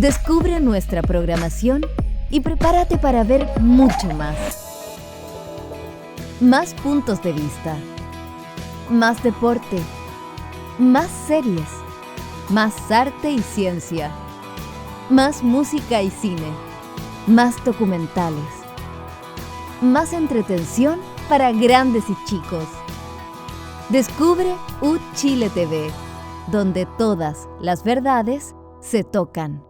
Descubre nuestra programación y prepárate para ver mucho más. Más puntos de vista, más deporte, más series, más arte y ciencia, más música y cine, más documentales, más entretención para grandes y chicos. Descubre UChile TV, donde todas las verdades se tocan.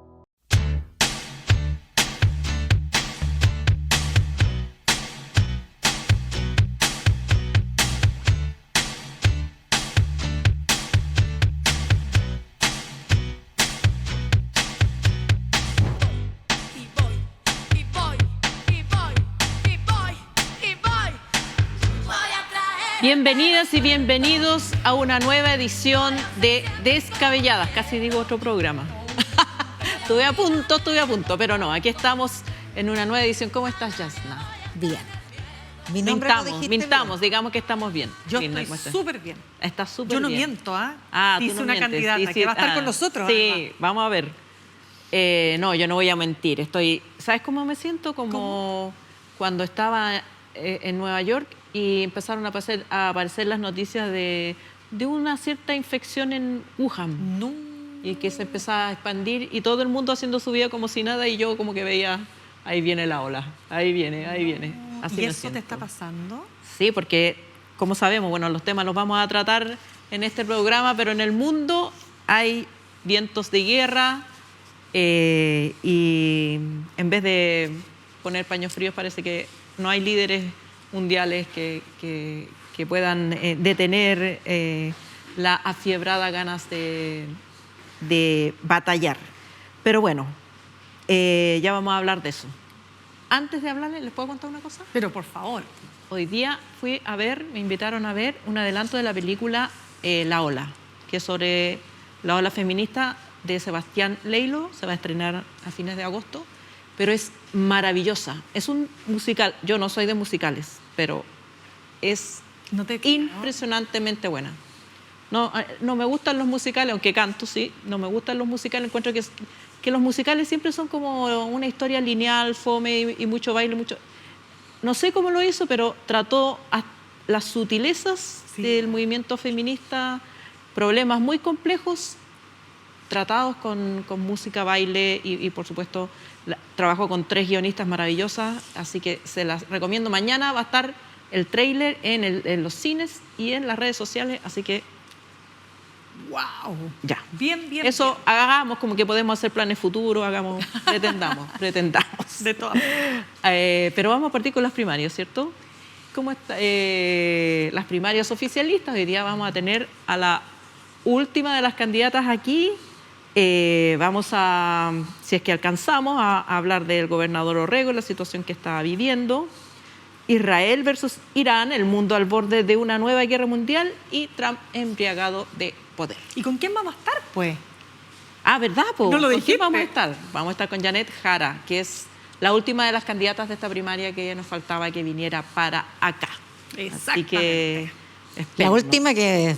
Bienvenidas y bienvenidos a una nueva edición de Descabelladas. Casi digo otro programa. Estuve a punto, pero no. Aquí estamos en una nueva edición. ¿Cómo estás, Yasna? Bien. Mi nombre Mintamos, digamos que estamos bien. Yo estoy súper bien. Estás súper bien. Yo no miento, ¿ah? Dice una candidata que va a estar con nosotros. Sí, además. Vamos a ver. No, yo no voy a mentir. ¿Sabes cómo me siento? Como cuando estaba en Nueva York y empezaron a aparecer las noticias de una cierta infección en Wuhan. No. Y que se empezaba a expandir y todo el mundo haciendo su vida como si nada y yo como que veía, ahí viene la ola, ahí viene. Así ¿Y me eso siento. te está pasando? Sí, porque como sabemos, bueno, los temas los vamos a tratar en este programa, pero en el mundo hay vientos de guerra y en vez de poner paños fríos parece que no hay líderes mundiales que puedan detener la afiebrada ganas de batallar. Pero bueno, ya vamos a hablar de eso. Antes de hablarles, ¿les puedo contar una cosa? Pero por favor. Hoy día me invitaron a ver un adelanto de la película La Ola, que es sobre la ola feminista de Sebastián Leilo. Se va a estrenar a fines de agosto, pero es maravillosa. Es un musical. Yo no soy de musicales, pero es impresionantemente buena. No me gustan los musicales, aunque canto, sí. No me gustan los musicales. Encuentro que los musicales siempre son como una historia lineal, fome y mucho baile, mucho... No sé cómo lo hizo, pero trató las sutilezas del movimiento feminista, problemas muy complejos, tratados con música, baile y por supuesto, trabajo con 3 guionistas maravillosas, así que se las recomiendo. Mañana va a estar el tráiler en los cines y en las redes sociales, así que ¡wow! Ya. Bien. Eso hagamos como que podemos hacer planes futuros, pretendamos. De todas maneras. Pero vamos a partir con las primarias, ¿cierto? ¿Cómo está? Las primarias oficialistas. Hoy día vamos a tener a la última de las candidatas aquí. Vamos a, si es que alcanzamos, a hablar del gobernador Orrego, la situación que está viviendo. Israel versus Irán, el mundo al borde de una nueva guerra mundial y Trump embriagado de poder. ¿Y con quién vamos a estar, pues? ¿Verdad, po? No lo ¿Con dijiste. quién vamos a estar? Vamos a estar con Janet Jara, que es la última de las candidatas de esta primaria que nos faltaba que viniera para acá. Exactamente. Así que La esperemos. última que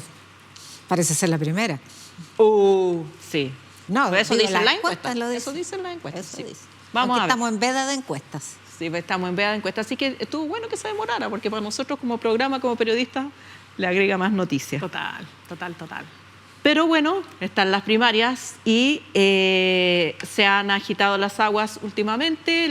parece ser la primera. Sí. No, Pero eso digo, dice la las encuesta. encuestas lo Eso dicen. dice la encuesta. Eso Sí. dice. Vamos Aquí a ver. estamos en veda de encuestas. Sí, estamos en veda de encuesta. Así que estuvo bueno que se demorara, porque para nosotros como programa, como periodistas, le agrega más noticias. Total. Pero bueno, están las primarias y se han agitado las aguas últimamente,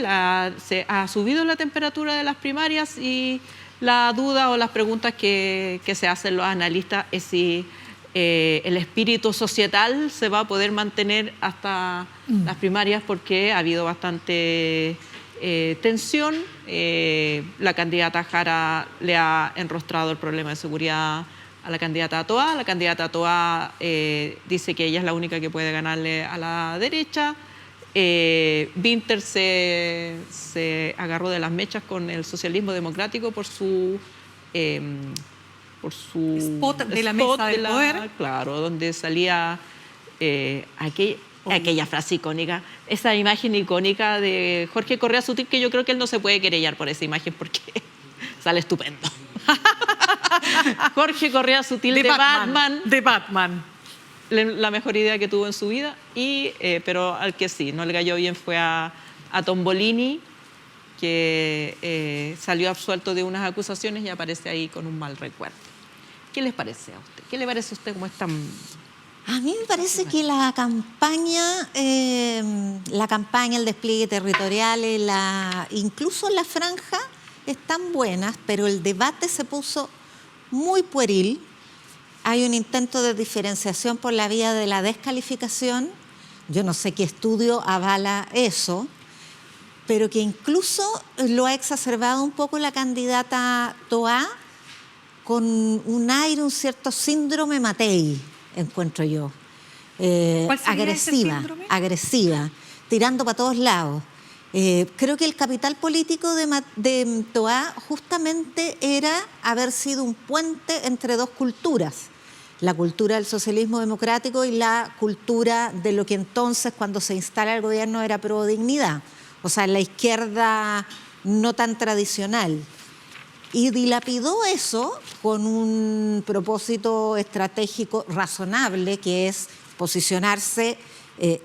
se ha subido la temperatura de las primarias y la duda o las preguntas que se hacen los analistas es si el espíritu societal se va a poder mantener hasta las primarias, porque ha habido bastante tensión. La candidata Jara le ha enrostrado el problema de seguridad a la candidata Toá. La candidata Toá dice que ella es la única que puede ganarle a la derecha. Winter se agarró de las mechas con el socialismo democrático por su spot de la mesa del poder. Claro, donde salía aquella frase icónica, esa imagen icónica de Jorge Correa Sutil, que yo creo que él no se puede querellar por esa imagen porque sale estupendo. Jorge Correa Sutil de Batman. De Batman. la mejor idea que tuvo en su vida, pero al que sí, no le cayó bien fue a Tombolini, que salió absuelto de unas acusaciones y aparece ahí con un mal recuerdo. ¿Qué les parece a usted? ¿Qué le parece a usted cómo están? A mí me parece que la campaña, el despliegue territorial, incluso la franja están buenas, pero el debate se puso muy pueril. Hay un intento de diferenciación por la vía de la descalificación. Yo no sé qué estudio avala eso, pero que incluso lo ha exacerbado un poco la candidata Toá con un aire, un cierto síndrome Matei, encuentro yo. ¿Cuál sería ese síndrome? Agresiva, tirando para todos lados. Creo que el capital político de Toá justamente era haber sido un puente entre dos culturas, la cultura del socialismo democrático y la cultura de lo que entonces, cuando se instala el gobierno, era pro dignidad, o sea, la izquierda no tan tradicional. Y dilapidó eso con un propósito estratégico razonable, que es posicionarse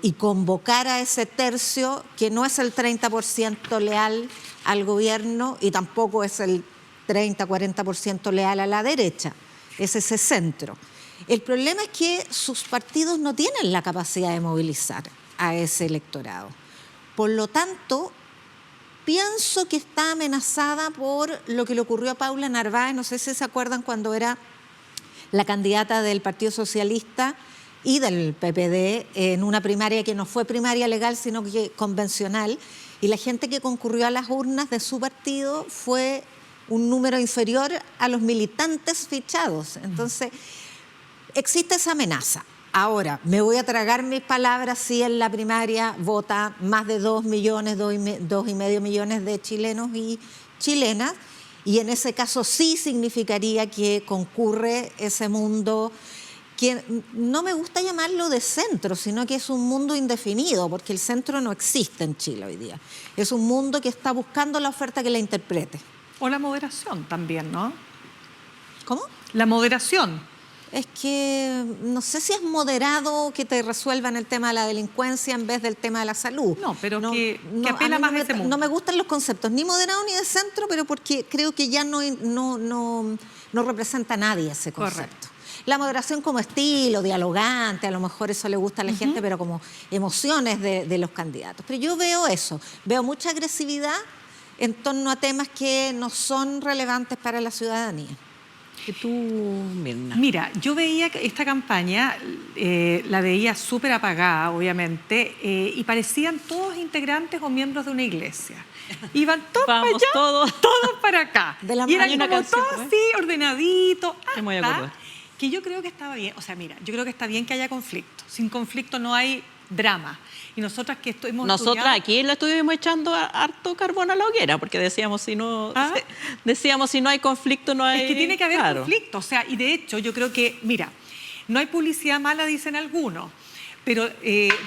y convocar a ese tercio que no es el 30% leal al gobierno y tampoco es el 30-40% leal a la derecha, es ese centro. El problema es que sus partidos no tienen la capacidad de movilizar a ese electorado. Por lo tanto, pienso que está amenazada por lo que le ocurrió a Paula Narváez, no sé si se acuerdan cuando era la candidata del Partido Socialista y del PPD en una primaria que no fue primaria legal, sino que convencional, y la gente que concurrió a las urnas de su partido fue un número inferior a los militantes fichados. Entonces, existe esa amenaza. Ahora, me voy a tragar mis palabras si en la primaria vota más de 2 millones, 2,5 millones de chilenos y chilenas, y en ese caso sí significaría que concurre ese mundo que no me gusta llamarlo de centro, sino que es un mundo indefinido, porque el centro no existe en Chile hoy día. Es un mundo que está buscando la oferta que la interprete. O la moderación también, ¿no? ¿Cómo? La moderación. Es que no sé si es moderado que te resuelvan el tema de la delincuencia en vez del tema de la salud. No, pero que apela más a ese mundo. No me gustan los conceptos, ni moderado ni de centro, pero porque creo que ya no representa a nadie ese concepto. Correcto. La moderación como estilo, dialogante, a lo mejor eso le gusta a la gente, pero como emociones de los candidatos. Pero yo veo eso, veo mucha agresividad en torno a temas que no son relevantes para la ciudadanía. ¿Y tú, Mirna? Mira, yo veía esta campaña, la veía súper apagada, obviamente, y parecían todos integrantes o miembros de una iglesia. Iban todos para allá, todos para acá. De la y eran una como canción, todos así, ordenaditos, Estoy muy de acuerdo. que yo creo que estaba bien. O sea, mira, yo creo que está bien que haya conflicto. Sin conflicto no hay drama. Y nosotras que hemos Nosotras estudiado... aquí en la estuvimos echando harto carbón a la hoguera, porque decíamos si no hay conflicto, no hay... Es que tiene que haber claro. conflicto, o sea, y de hecho yo creo que, mira, no hay publicidad mala, dicen algunos, pero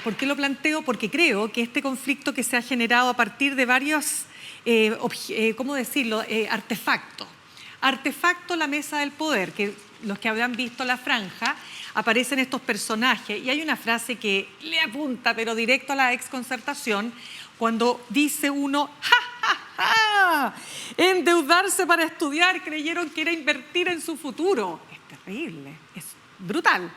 ¿por qué lo planteo? Porque creo que este conflicto que se ha generado a partir de varios, ¿cómo decirlo?, artefactos. Artefacto la mesa del poder, que los que habrán visto la franja, aparecen estos personajes, y hay una frase que le apunta, pero directo a la exconcertación, cuando dice uno, ¡ja, ja, ja! Endeudarse para estudiar, creyeron que era invertir en su futuro. Es terrible, es brutal.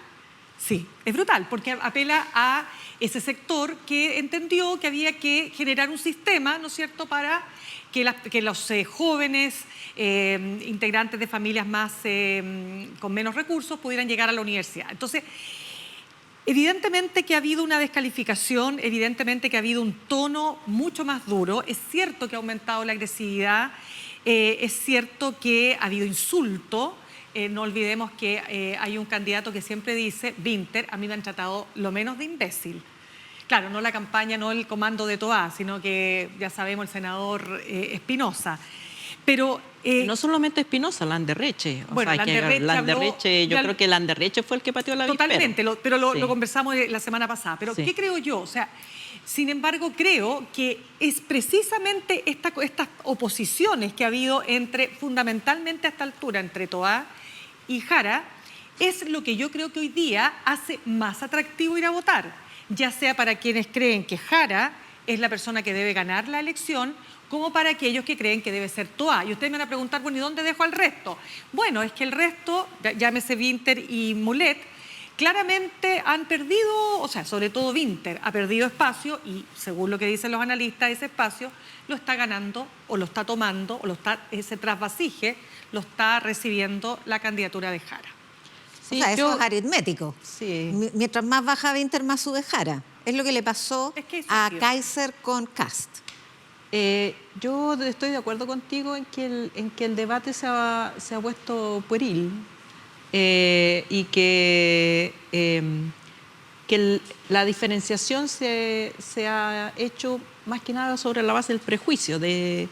Sí, es brutal, porque apela a ese sector que entendió que había que generar un sistema, ¿no es cierto?, para que los jóvenes integrantes de familias más con menos recursos pudieran llegar a la universidad. Entonces, evidentemente que ha habido una descalificación, evidentemente que ha habido un tono mucho más duro. Es cierto que ha aumentado la agresividad, es cierto que ha habido insulto. No olvidemos que hay un candidato que siempre dice, Vinter, a mí me han tratado lo menos de imbécil. Claro, no la campaña, no el comando de Toá, sino que ya sabemos el senador Espinosa. Pero no solamente Espinosa, Landerreche. Bueno, Landerreche, yo creo que Landerreche fue el que pateó la víspera. Totalmente, pero Sí. lo conversamos la semana pasada. Pero Sí. ¿qué creo yo? O sea, sin embargo, creo que es precisamente estas oposiciones que ha habido fundamentalmente a esta altura, entre Toá y Jara, es lo que yo creo que hoy día hace más atractivo ir a votar, ya sea para quienes creen que Jara es la persona que debe ganar la elección, como para aquellos que creen que debe ser Toá. Y ustedes me van a preguntar, bueno, ¿y dónde dejo al resto? Bueno, es que el resto, llámese Winter y Mulet, claramente han perdido, o sea, sobre todo Winter ha perdido espacio y, según lo que dicen los analistas, ese espacio lo está ganando o lo está tomando, o ese trasvasije lo está recibiendo la candidatura de Jara. Sí, o sea, eso es aritmético. Sí. Mientras más baja Winter, más sube Jara. Es lo que le pasó a Kaiser con Kast. Yo estoy de acuerdo contigo en que el debate se ha puesto pueril y que la diferenciación se ha hecho más que nada sobre la base del prejuicio, de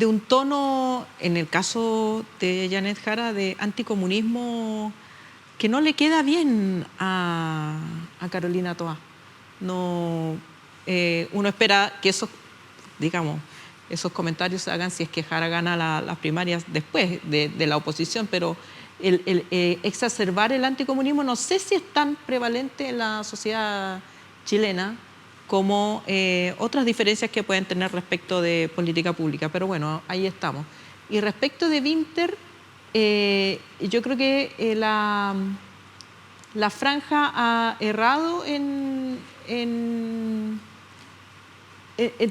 un tono, en el caso de Janet Jara, de anticomunismo que no le queda bien a Carolina Toá. No, uno espera que esos comentarios se hagan si es que Jara gana las primarias después de la oposición, pero el exacerbar el anticomunismo no sé si es tan prevalente en la sociedad chilena como otras diferencias que pueden tener respecto de política pública, pero bueno, ahí estamos. Y respecto de Winter, yo creo que la franja ha errado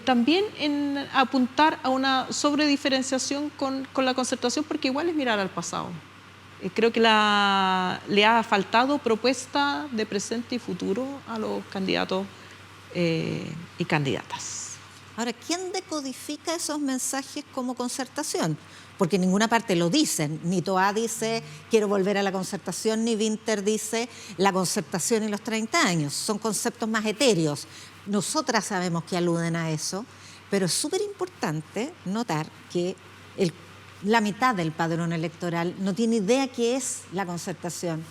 también en apuntar a una sobrediferenciación con la Concertación, porque igual es mirar al pasado. Creo que le ha faltado propuesta de presente y futuro a los candidatos y candidatas. Ahora, ¿quién decodifica esos mensajes como Concertación? Porque en ninguna parte lo dicen. Ni Toá dice quiero volver a la Concertación, ni Winter dice la Concertación y los 30 años. Son conceptos más etéreos. Nosotras sabemos que aluden a eso, pero es súper importante notar que la mitad del padrón electoral no tiene idea qué es la Concertación.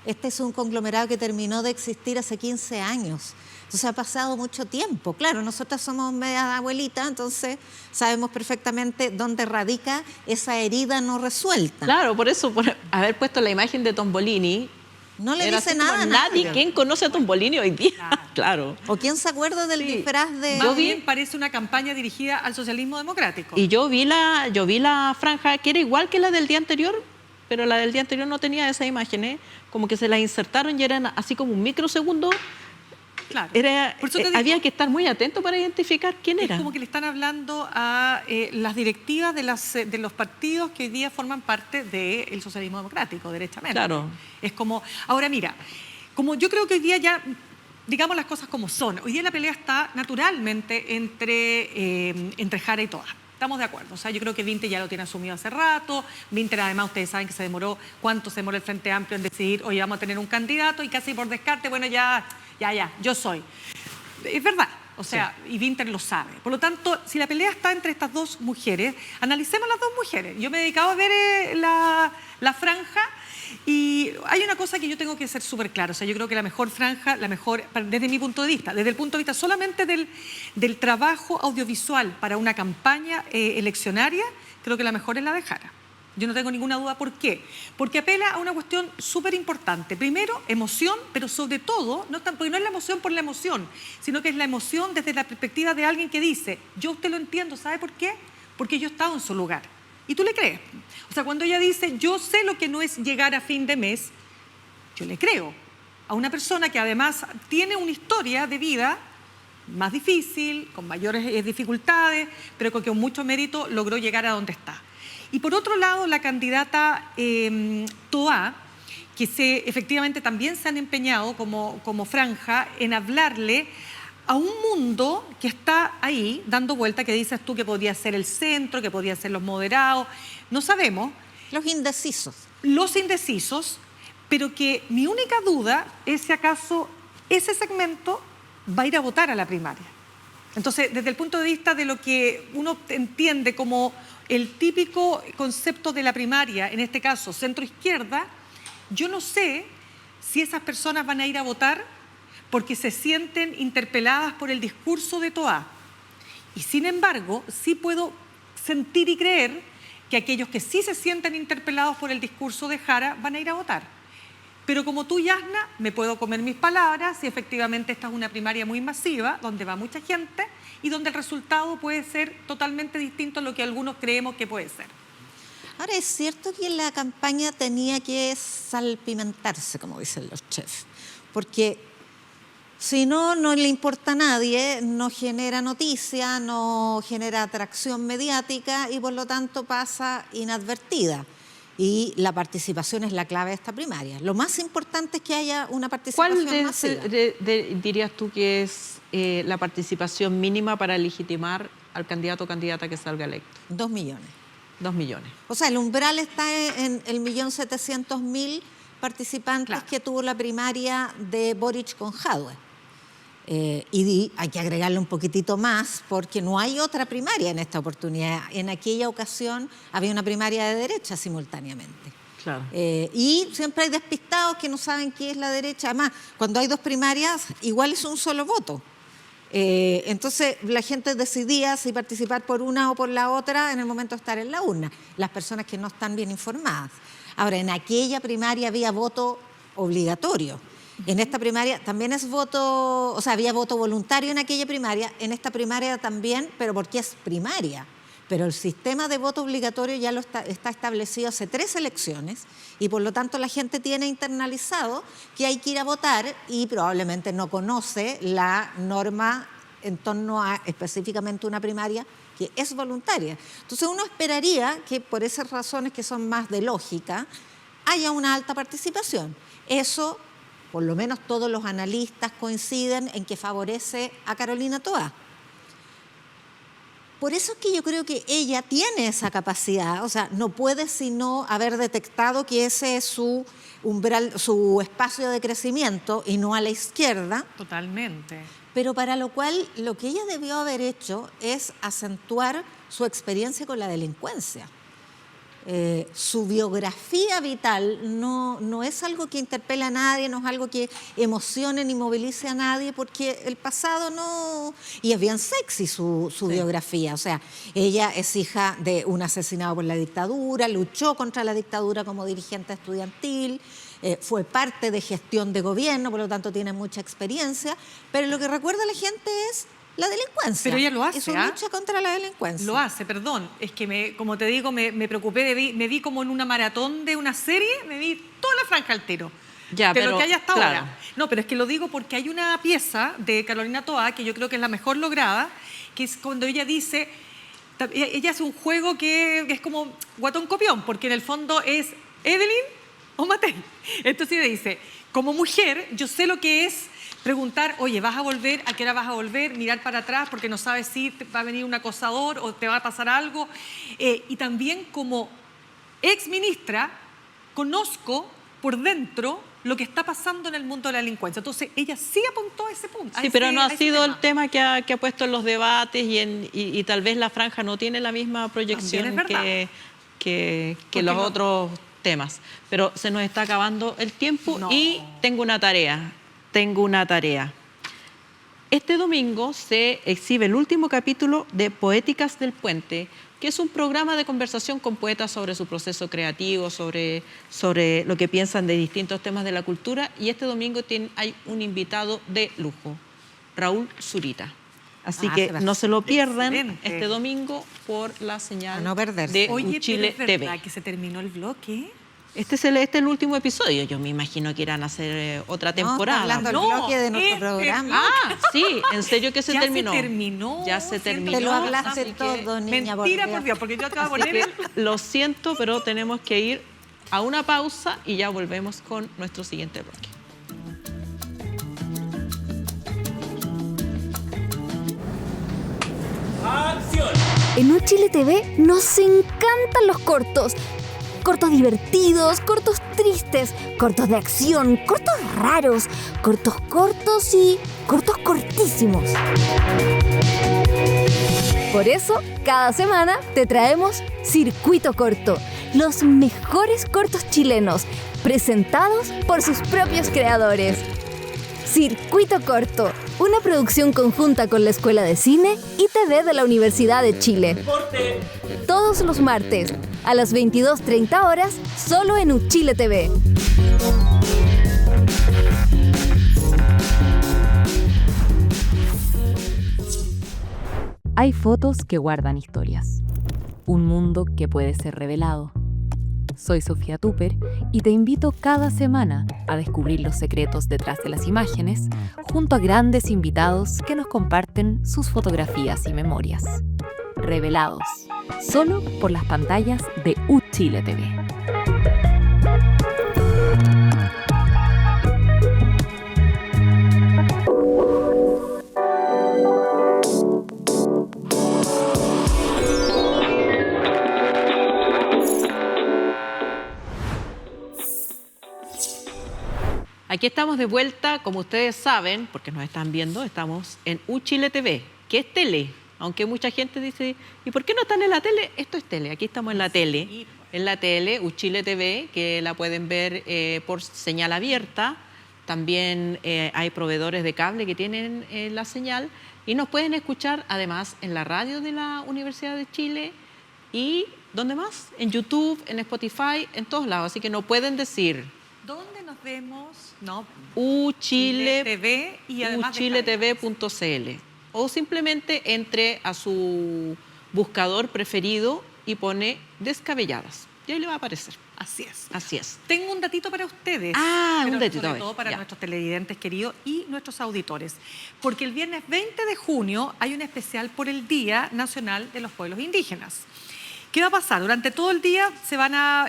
Este es un conglomerado que terminó de existir hace 15 años. Entonces ha pasado mucho tiempo. Claro, nosotras somos media abuelita, entonces sabemos perfectamente dónde radica esa herida no resuelta. Claro, por eso, por haber puesto la imagen de Tombolini, no le dice nada a nadie. ¿Quién conoce a Tombolini hoy día? Claro. ¿O quién se acuerda del disfraz de...? Más bien parece una campaña dirigida al socialismo democrático. Y yo vi la franja que era igual que la del día anterior, pero la del día anterior no tenía esas imágenes, como que se las insertaron y eran así como un microsegundo. Claro. Había que estar muy atento para identificar quién era. Es como que le están hablando a las directivas de los partidos que hoy día forman parte del socialismo democrático, derechamente. Claro. Es como, ahora mira, como yo creo que hoy día ya, digamos las cosas como son, hoy día la pelea está naturalmente entre Jara y Toá. Estamos de acuerdo, o sea, yo creo que Winter ya lo tiene asumido hace rato. Winter, además, ustedes saben que cuánto se demoró el Frente Amplio en decidir, hoy vamos a tener un candidato y casi por descarte, bueno, ya, yo soy. Es verdad, o sea, sí. Y Winter lo sabe. Por lo tanto, si la pelea está entre estas dos mujeres, analicemos las dos mujeres. Yo me he dedicado a ver la franja y hay una cosa que yo tengo que ser súper claro. O sea, yo creo que la mejor franja, desde mi punto de vista, desde el punto de vista solamente del trabajo audiovisual para una campaña eleccionaria, creo que la mejor es la de Jara. Yo no tengo ninguna duda. ¿Por qué? Porque apela a una cuestión súper importante. Primero, emoción, pero sobre todo, porque no es la emoción por la emoción, sino que es la emoción desde la perspectiva de alguien que dice, yo usted lo entiendo, ¿sabe por qué? Porque yo he estado en su lugar. Y tú le crees. O sea, cuando ella dice, yo sé lo que no es llegar a fin de mes, yo le creo. A una persona que además tiene una historia de vida más difícil, con mayores dificultades, pero que con mucho mérito logró llegar a donde está. Y por otro lado, la candidata Toá, que efectivamente también se han empeñado como franja en hablarle a un mundo que está ahí dando vuelta, que dices tú que podría ser el centro, que podría ser los moderados, no sabemos. Los indecisos. Los indecisos, pero que mi única duda es si acaso ese segmento va a ir a votar a la primaria. Entonces, desde el punto de vista de lo que uno entiende como el típico concepto de la primaria, en este caso centro-izquierda, yo no sé si esas personas van a ir a votar porque se sienten interpeladas por el discurso de Toá. Y sin embargo, sí puedo sentir y creer que aquellos que sí se sienten interpelados por el discurso de Jara van a ir a votar. Pero como tú, Yasna, me puedo comer mis palabras y efectivamente esta es una primaria muy masiva, donde va mucha gente y donde el resultado puede ser totalmente distinto a lo que algunos creemos que puede ser. Ahora, es cierto que la campaña tenía que salpimentarse, como dicen los chefs, porque si no, no le importa a nadie, no genera noticia, no genera atracción mediática y por lo tanto pasa inadvertida. Y la participación es la clave de esta primaria. Lo más importante es que haya una participación masiva. ¿Cuál dirías tú que es la participación mínima para legitimar al candidato o candidata que salga electo? 2 millones. 2 millones. O sea, el umbral está en el 1.700.000 participantes que tuvo la primaria de Boric con Jadwe. Y hay que agregarle un poquitito más porque no hay otra primaria en esta oportunidad. En aquella ocasión había una primaria de derecha simultáneamente. Claro. Y siempre hay despistados que no saben qué es la derecha. Además, cuando hay 2 primarias, igual es un solo voto. Entonces, la gente decidía si participar por una o por la otra en el momento de estar en la urna. Las personas que no están bien informadas. Ahora, en aquella primaria había voto obligatorio. En esta primaria también es voto, o sea, había voto voluntario en aquella primaria, en esta primaria también, pero porque es primaria. Pero el sistema de voto obligatorio ya está establecido hace 3 elecciones y por lo tanto la gente tiene internalizado que hay que ir a votar y probablemente no conoce la norma en torno a específicamente una primaria que es voluntaria. Entonces uno esperaría que por esas razones que son más de lógica haya una alta participación. Eso, por lo menos todos los analistas coinciden en que favorece a Carolina Toá. Por eso es que yo creo que ella tiene esa capacidad, o sea, no puede sino haber detectado que ese es su umbral, su espacio de crecimiento y no a la izquierda. Totalmente. Pero para lo cual lo que ella debió haber hecho es acentuar su experiencia con la delincuencia. Su biografía vital no es algo que interpele a nadie, no es algo que emocione ni movilice a nadie, porque el pasado no... Y es bien sexy su biografía, o sea, ella es hija de un asesinado por la dictadura, luchó contra la dictadura como dirigente estudiantil, fue parte de gestión de gobierno, por lo tanto tiene mucha experiencia, pero lo que recuerda a la gente es la delincuencia. Pero ella lo hace, es una lucha contra la delincuencia. Lo hace, perdón. Es que, como te digo, me preocupé, me vi como en una maratón de una serie, me vi toda la franja al tiro. Ya, de lo que hay hasta claro. ahora. No, pero es que lo digo porque hay una pieza de Carolina Toá que yo creo que es la mejor lograda, que es cuando ella dice, ella hace un juego que es como guatón copión, porque en el fondo es Evelyn o Matei. Entonces ella dice, como mujer, yo sé lo que es preguntar, oye, ¿vas a volver? ¿A qué hora vas a volver? Mirar para atrás porque no sabes si va a venir un acosador o te va a pasar algo. Y también como exministra, conozco por dentro lo que está pasando en el mundo de la delincuencia. Entonces, ella sí apuntó a ese punto. Sí, pero no ha sido el tema que ha puesto en los debates y tal vez la franja no tiene la misma proyección que los otros temas. Pero se nos está acabando el tiempo y tengo una tarea. Este domingo se exhibe el último capítulo de Poéticas del Puente, que es un programa de conversación con poetas sobre su proceso creativo, sobre lo que piensan de distintos temas de la cultura. Y este domingo hay un invitado de lujo, Raúl Zurita. Así que no se lo pierdan. Excelente. Este domingo por la señal de Chile TV. Que se terminó el bloque. Este es el último episodio. Yo me imagino que irán a hacer otra temporada. Hablando del bloque de nuestro programa. Ah, sí, en serio que se terminó. Ya se terminó. Te lo hablaste todo, niña. Mentira, por Dios, porque yo acabo de poner... Lo siento, pero tenemos que ir a una pausa y ya volvemos con nuestro siguiente bloque. ¡Acción! En Un Chile TV nos encantan los cortos. Cortos divertidos, cortos tristes, cortos de acción, cortos raros, cortos cortos y cortos cortísimos. Por eso, cada semana te traemos Circuito Corto, los mejores cortos chilenos, presentados por sus propios creadores. Circuito Corto, una producción conjunta con la Escuela de Cine y TV de la Universidad de Chile. Todos los martes, a las 22:30 horas, solo en Uchile TV. Hay fotos que guardan historias. Un mundo que puede ser revelado. Soy Sofía Tupper y te invito cada semana a descubrir los secretos detrás de las imágenes junto a grandes invitados que nos comparten sus fotografías y memorias. Revelados, solo por las pantallas de Uchile TV. Aquí estamos de vuelta, como ustedes saben, porque nos están viendo, estamos en Uchile TV, que es tele. Aunque mucha gente dice, ¿y por qué no están en la tele? Esto es tele, aquí estamos en la tele. En la tele, Uchile TV, que la pueden ver por señal abierta. También hay proveedores de cable que tienen la señal. Y nos pueden escuchar, además, en la radio de la Universidad de Chile. ¿Y dónde más? En YouTube, en Spotify, en todos lados. Así que no pueden decir... ¿Dónde nos vemos? No, Uchile TV y además uchiletv.cl, o simplemente entre a su buscador preferido y pone Descabelladas y ahí le va a aparecer. Así es. Así es. Tengo un datito para ustedes. Un datito. Sobre todo para nuestros televidentes queridos y nuestros auditores. Porque el viernes 20 de junio hay un especial por el Día Nacional de los Pueblos Indígenas. ¿Qué va a pasar? Durante todo el día se van a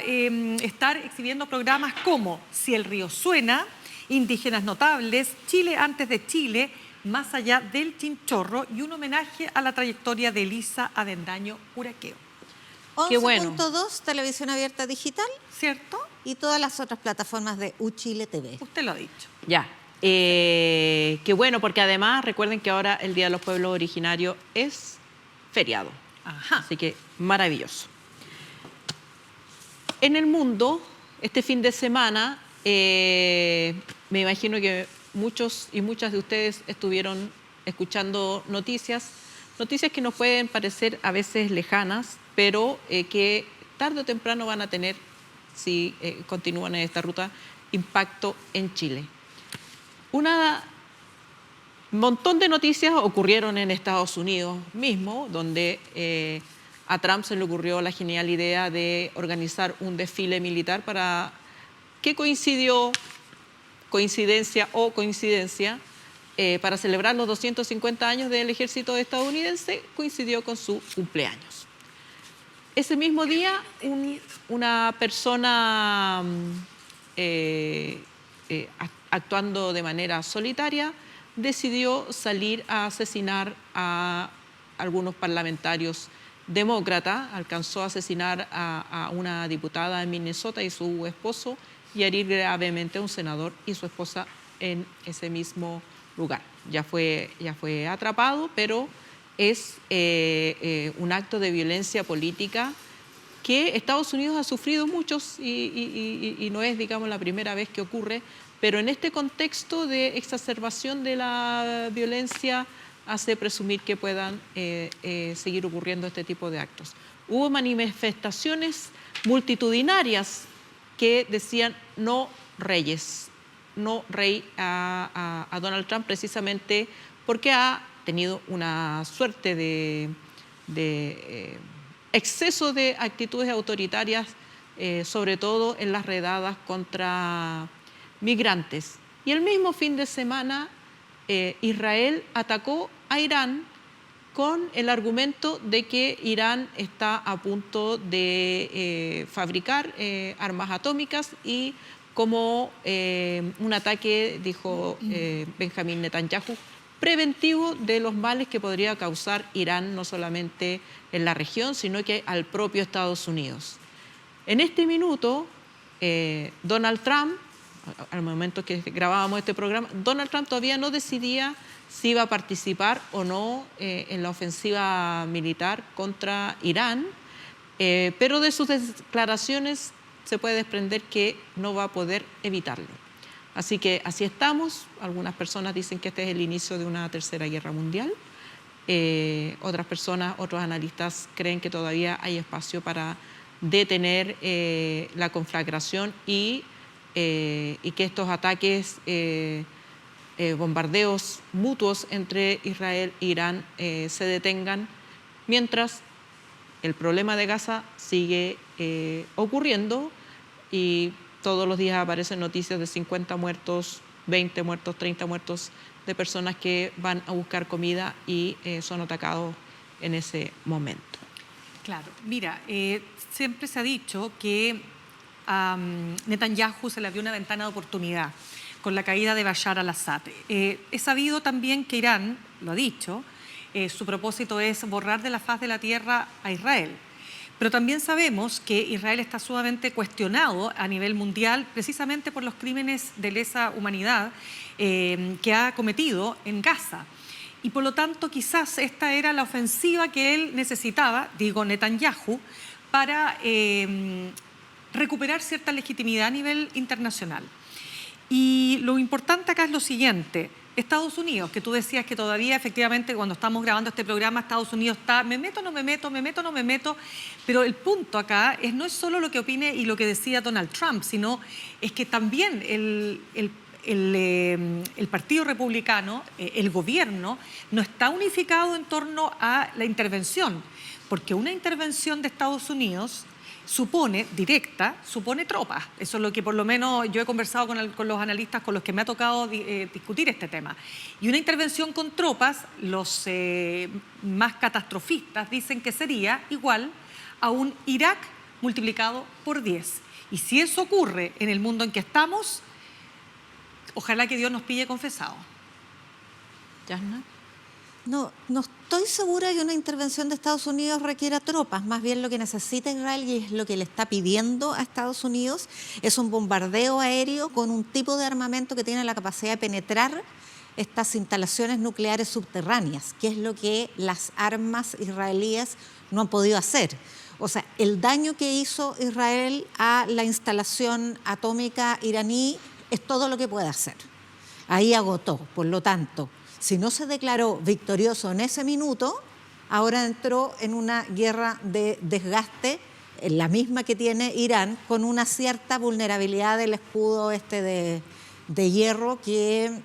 estar exhibiendo programas como Si el río suena, Indígenas notables, Chile antes de Chile, Más allá del Chinchorro y un homenaje a la trayectoria de Elisa Avendaño Uraqueo. 11.2, televisión abierta digital. ¿Cierto? Y todas las otras plataformas de Uchile TV. Usted lo ha dicho. Ya. Qué bueno, porque además recuerden que ahora el Día de los Pueblos Originarios es feriado. Ajá. Así que maravilloso. En el mundo, este fin de semana, me imagino que muchos y muchas de ustedes estuvieron escuchando noticias que nos pueden parecer a veces lejanas, pero que tarde o temprano van a tener, si continúan en esta ruta, impacto en Chile. Un montón de noticias ocurrieron en Estados Unidos mismo, donde a Trump se le ocurrió la genial idea de organizar un desfile militar para que coincidencia, para celebrar los 250 años del ejército estadounidense, coincidió con su cumpleaños. Ese mismo día, una persona actuando de manera solitaria decidió salir a asesinar a algunos parlamentarios demócratas, alcanzó a asesinar a una diputada en Minnesota y su esposo y herir gravemente a un senador y su esposa en ese mismo lugar. Ya fue atrapado, pero es un acto de violencia política que Estados Unidos ha sufrido muchos y no es, digamos, la primera vez que ocurre, pero en este contexto de exacerbación de la violencia hace presumir que puedan seguir ocurriendo este tipo de actos. Hubo manifestaciones multitudinarias que decían no reyes, no rey a Donald Trump, precisamente porque ha tenido una suerte de exceso de actitudes autoritarias, sobre todo en las redadas contra migrantes. Y el mismo fin de semana Israel atacó a Irán con el argumento de que Irán está a punto de fabricar armas atómicas y como un ataque, dijo Benjamín Netanyahu, preventivo de los males que podría causar Irán no solamente en la región, sino que al propio Estados Unidos. En este minuto, Donald Trump, al momento que grabábamos este programa, Donald Trump todavía no decidía si iba a participar o no en la ofensiva militar contra Irán, pero de sus declaraciones se puede desprender que no va a poder evitarlo. Así que así estamos. Algunas personas dicen que este es el inicio de una tercera guerra mundial. Otras personas, otros analistas creen que todavía hay espacio para detener la conflagración y que estos ataques, bombardeos mutuos entre Israel e Irán se detengan, mientras el problema de Gaza sigue ocurriendo y todos los días aparecen noticias de 50 muertos, 20 muertos, 30 muertos de personas que van a buscar comida y son atacados en ese momento. Claro, mira, siempre se ha dicho que a Netanyahu se le abrió una ventana de oportunidad con la caída de Bashar al-Assad. He sabido también que Irán, lo ha dicho, su propósito es borrar de la faz de la tierra a Israel. Pero también sabemos que Israel está sumamente cuestionado a nivel mundial precisamente por los crímenes de lesa humanidad que ha cometido en Gaza. Y por lo tanto quizás esta era la ofensiva que él necesitaba, digo Netanyahu, para recuperar cierta legitimidad a nivel internacional. Y lo importante acá es lo siguiente: Estados Unidos, que tú decías que todavía efectivamente cuando estamos grabando este programa Estados Unidos está, me meto, no me meto, me meto, no me meto, pero el punto acá no es solo lo que opine y lo que decía Donald Trump, sino es que también el Partido Republicano, el gobierno, no está unificado en torno a la intervención, porque una intervención de Estados Unidos directa, supone tropas. Eso es lo que por lo menos yo he conversado con los analistas con los que me ha tocado discutir este tema. Y una intervención con tropas, los más catastrofistas dicen que sería igual a un Irak multiplicado por 10. Y si eso ocurre en el mundo en que estamos, ojalá que Dios nos pille confesado. ¿Yasna? No estoy segura que una intervención de Estados Unidos requiera tropas. Más bien lo que necesita Israel, y es lo que le está pidiendo a Estados Unidos, es un bombardeo aéreo con un tipo de armamento que tiene la capacidad de penetrar estas instalaciones nucleares subterráneas, que es lo que las armas israelíes no han podido hacer. O sea, el daño que hizo Israel a la instalación atómica iraní es todo lo que puede hacer. Ahí agotó. Por lo tanto, si no se declaró victorioso en ese minuto, ahora entró en una guerra de desgaste, la misma que tiene Irán, con una cierta vulnerabilidad del escudo de hierro que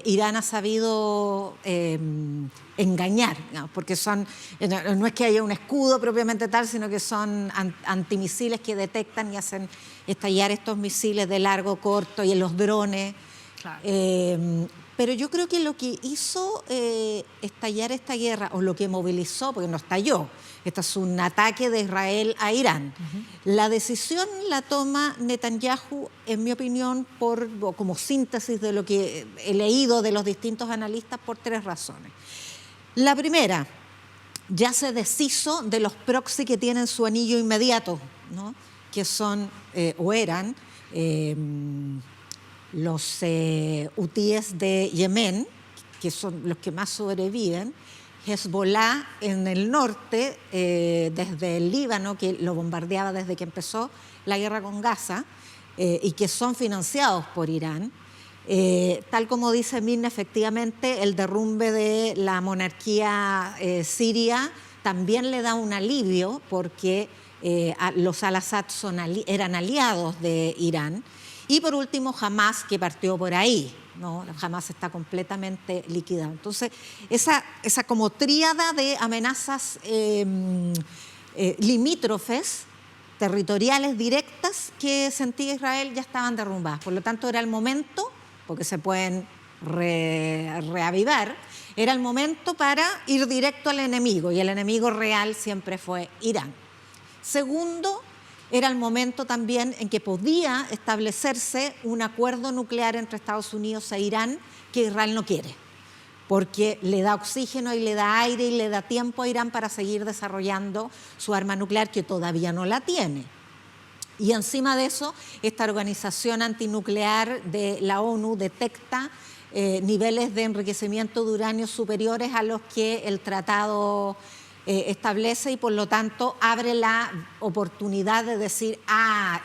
Irán ha sabido engañar, ¿no? Porque no es que haya un escudo propiamente tal, sino que son antimisiles que detectan y hacen estallar estos misiles de largo, corto y en los drones. Claro. Pero yo creo que lo que hizo estallar esta guerra, o lo que movilizó, porque no estalló, este es un ataque de Israel a Irán. La decisión la toma Netanyahu, en mi opinión, como síntesis de lo que he leído de los distintos analistas, por 3 razones. La primera, ya se deshizo de los proxy que tienen su anillo inmediato, ¿no? Que son, o eran, los hutíes de Yemen, que son los que más sobreviven, Hezbollah en el norte, desde el Líbano, que lo bombardeaba desde que empezó la guerra con Gaza, y que son financiados por Irán. Tal como dice Mirna, efectivamente el derrumbe de la monarquía siria también le da un alivio, porque los al-Assad eran aliados de Irán. Y por último, Hamás, que partió por ahí, ¿no? Hamás está completamente liquidado. Entonces, esa como tríada de amenazas limítrofes, territoriales, directas, que sentía Israel, ya estaban derrumbadas. Por lo tanto, era el momento, porque se pueden reavivar, era el momento para ir directo al enemigo, y el enemigo real siempre fue Irán. Segundo, era el momento también en que podía establecerse un acuerdo nuclear entre Estados Unidos e Irán, que Israel no quiere, porque le da oxígeno y le da aire y le da tiempo a Irán para seguir desarrollando su arma nuclear, que todavía no la tiene. Y encima de eso, esta organización antinuclear de la ONU detecta niveles de enriquecimiento de uranio superiores a los que el tratado establece y por lo tanto abre la oportunidad de decir,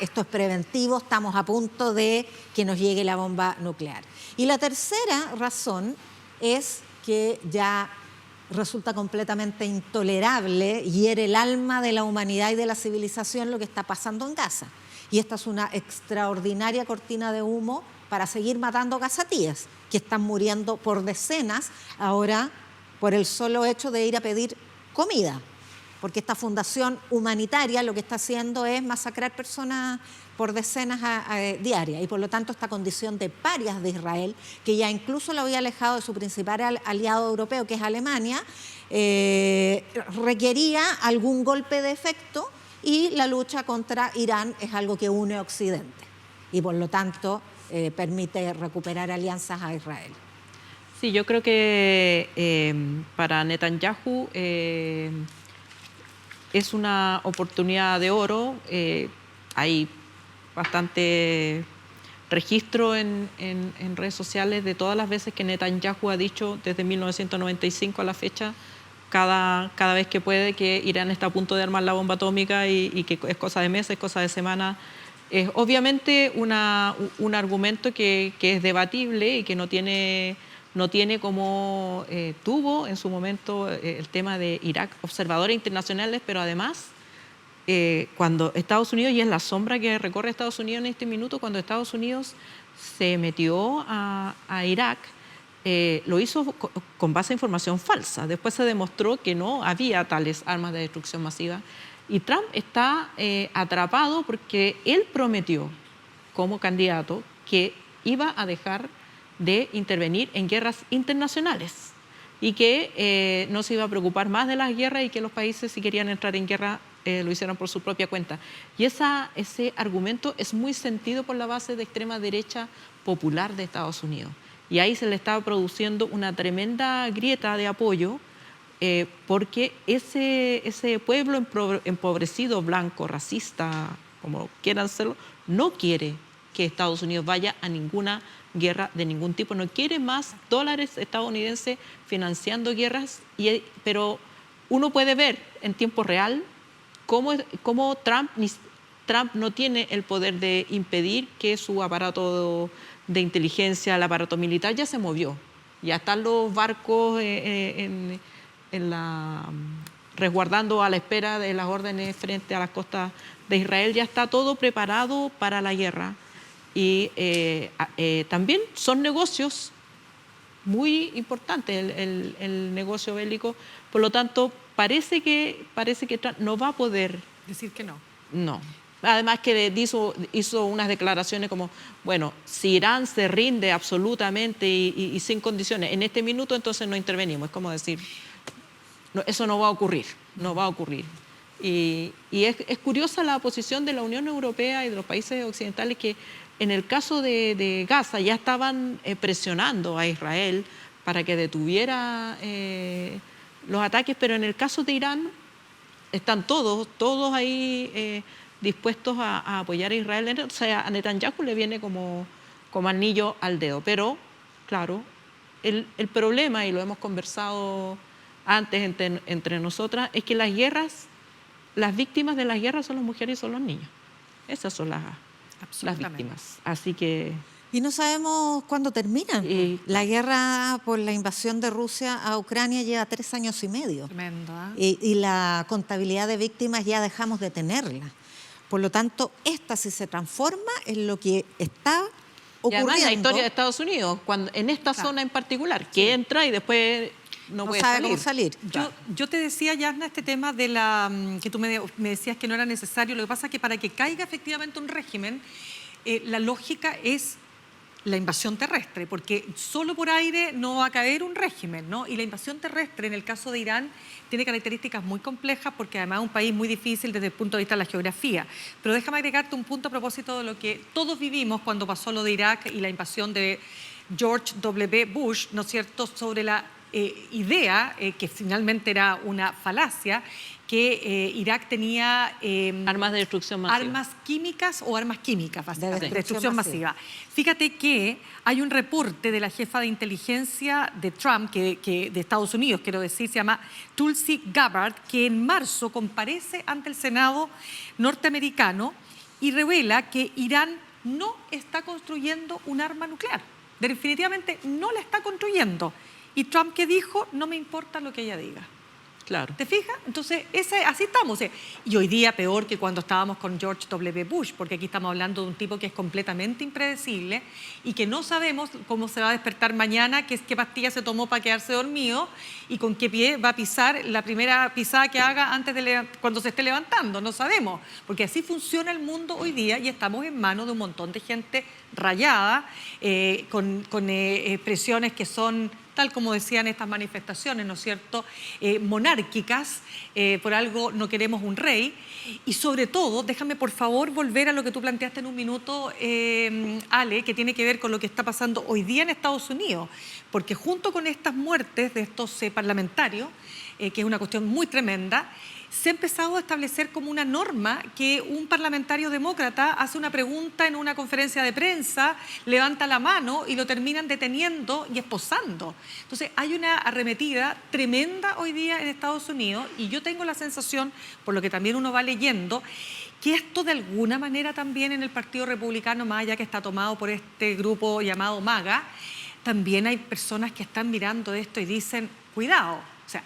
esto es preventivo, estamos a punto de que nos llegue la bomba nuclear. Y la tercera razón es que ya resulta completamente intolerable, hiere el alma de la humanidad y de la civilización lo que está pasando en Gaza. Y esta es una extraordinaria cortina de humo para seguir matando gazatíes, que están muriendo por decenas ahora por el solo hecho de ir a pedir comida, porque esta fundación humanitaria lo que está haciendo es masacrar personas por decenas diarias, y por lo tanto esta condición de parias de Israel, que ya incluso lo había alejado de su principal aliado europeo, que es Alemania, requería algún golpe de efecto, y la lucha contra Irán es algo que une a Occidente y por lo tanto permite recuperar alianzas a Israel. Sí, yo creo que para Netanyahu es una oportunidad de oro. Hay bastante registro en redes sociales de todas las veces que Netanyahu ha dicho desde 1995 a la fecha, cada vez que puede, que Irán está a punto de armar la bomba atómica y que es cosa de meses, cosa de semanas. Es obviamente un argumento que es debatible y que no tiene como tuvo en su momento el tema de Irak observadores internacionales, pero además cuando Estados Unidos, y es la sombra que recorre Estados Unidos en este minuto, cuando Estados Unidos se metió a Irak, lo hizo con base a información falsa. Después se demostró que no había tales armas de destrucción masiva. Y Trump está atrapado porque él prometió como candidato que iba a dejar de intervenir en guerras internacionales y que no se iba a preocupar más de las guerras y que los países, si querían entrar en guerra, lo hicieran por su propia cuenta. Y ese argumento es muy sentido por la base de extrema derecha popular de Estados Unidos. Y ahí se le estaba produciendo una tremenda grieta de apoyo porque ese pueblo empobrecido, blanco, racista, como quieran serlo, no quiere que Estados Unidos vaya a ninguna guerra de ningún tipo, no quiere más dólares estadounidenses financiando guerras, pero uno puede ver en tiempo real cómo Trump no tiene el poder de impedir que su aparato de inteligencia, el aparato militar, ya se movió. Ya están los barcos resguardando a la espera de las órdenes frente a las costas de Israel, ya está todo preparado para la guerra. Y también son negocios muy importantes el negocio bélico, por lo tanto parece que Trump no va a poder decir que no. No. Además que hizo unas declaraciones como, bueno, si Irán se rinde absolutamente y sin condiciones en este minuto, entonces no intervenimos. Es como decir, no, eso no va a ocurrir, no va a ocurrir. Y es curiosa la posición de la Unión Europea y de los países occidentales que en el caso de Gaza ya estaban presionando a Israel para que detuviera los ataques, pero en el caso de Irán están todos ahí dispuestos a apoyar a Israel. O sea, a Netanyahu le viene como anillo al dedo. Pero, claro, el problema, y lo hemos conversado antes entre nosotras, es que las víctimas de las guerras son las mujeres y son los niños. Esas son las víctimas. Así que... Y no sabemos cuándo termina. La guerra por la invasión de Rusia a Ucrania lleva 3 años y medio. Tremendo, ¿eh? Y la contabilidad de víctimas ya dejamos de tenerla. Por lo tanto, esta si se transforma en lo que está ocurriendo. Y además la historia de Estados Unidos, en esta zona en particular, que entra y después no puede sabe salir. cómo salir. Yo te decía, Yarna, este tema de que tú me decías que no era necesario. Lo que pasa es que para que caiga efectivamente un régimen, la lógica es la invasión terrestre, porque solo por aire no va a caer un régimen, ¿no? Y la invasión terrestre, en el caso de Irán, tiene características muy complejas porque además es un país muy difícil desde el punto de vista de la geografía. Pero déjame agregarte un punto a propósito de lo que todos vivimos cuando pasó lo de Irak y la invasión de George W. Bush, ¿no es cierto?, sobre la idea, que finalmente era una falacia, que Irak tenía Armas de destrucción masiva. armas químicas o armas químicas, básicamente, De destrucción destrucción masiva. Fíjate que hay un reporte de la jefa de inteligencia de Trump, de Estados Unidos, quiero decir, se llama Tulsi Gabbard, que en marzo comparece ante el Senado norteamericano y revela que Irán no está construyendo un arma nuclear. Definitivamente no la está construyendo. Y Trump, ¿qué dijo? No me importa lo que ella diga. Claro. ¿Te fijas? Entonces, así estamos. Y hoy día peor que cuando estábamos con George W. Bush, porque aquí estamos hablando de un tipo que es completamente impredecible y que no sabemos cómo se va a despertar mañana, qué pastilla se tomó para quedarse dormido y con qué pie va a pisar la primera pisada que haga cuando se esté levantando. No sabemos, porque así funciona el mundo hoy día y estamos en manos de un montón de gente rayada, con expresiones que son, tal como decían estas manifestaciones, ¿no es cierto?, monárquicas, por algo no queremos un rey. Y sobre todo, déjame por favor volver a lo que tú planteaste en un minuto, Ale, que tiene que ver con lo que está pasando hoy día en Estados Unidos, porque junto con estas muertes de estos parlamentarios, que es una cuestión muy tremenda, se ha empezado a establecer como una norma que un parlamentario demócrata hace una pregunta en una conferencia de prensa, levanta la mano y lo terminan deteniendo y esposando. Entonces hay una arremetida tremenda hoy día en Estados Unidos y yo tengo la sensación, por lo que también uno va leyendo, que esto de alguna manera también en el Partido Republicano, más allá que está tomado por este grupo llamado MAGA, también hay personas que están mirando esto y dicen, cuidado, o sea,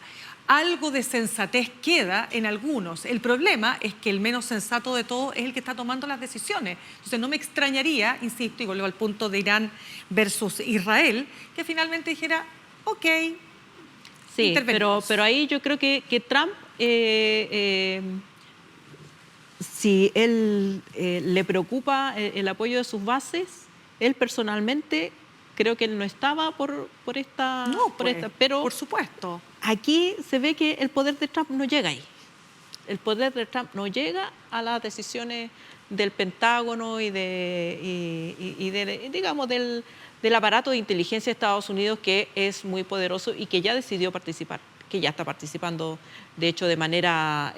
algo de sensatez queda en algunos. El problema es que el menos sensato de todo es el que está tomando las decisiones. Entonces no me extrañaría, insisto, y vuelvo al punto de Irán versus Israel, que finalmente dijera, ok, Sí, intervenimos. pero ahí yo creo que Trump, si él le preocupa el apoyo de sus bases, él personalmente creo que él no estaba por esta... No, pues, pero por supuesto. aquí se ve que el poder de Trump no llega ahí. El poder de Trump no llega a las decisiones del Pentágono digamos, del aparato de inteligencia de Estados Unidos, que es muy poderoso y que ya decidió participar, que ya está participando, de hecho, de manera...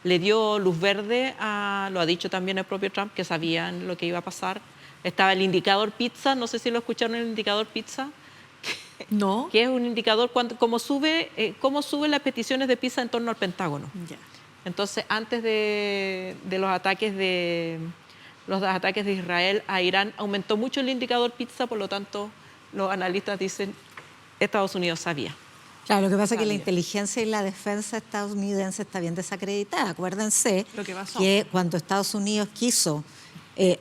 le dio luz verde, lo ha dicho también el propio Trump, que sabían lo que iba a pasar. Estaba el indicador pizza, no sé si lo escucharon, el indicador pizza, No. que es un indicador cómo suben las peticiones de pizza en torno al Pentágono. Ya. Entonces, antes de los ataques de Israel a Irán, aumentó mucho el indicador pizza, por lo tanto, los analistas dicen, Estados Unidos sabía. Claro, lo que pasa es que la Sabía. inteligencia y la defensa estadounidense está bien desacreditada. Acuérdense Lo que pasó. que cuando Estados Unidos quiso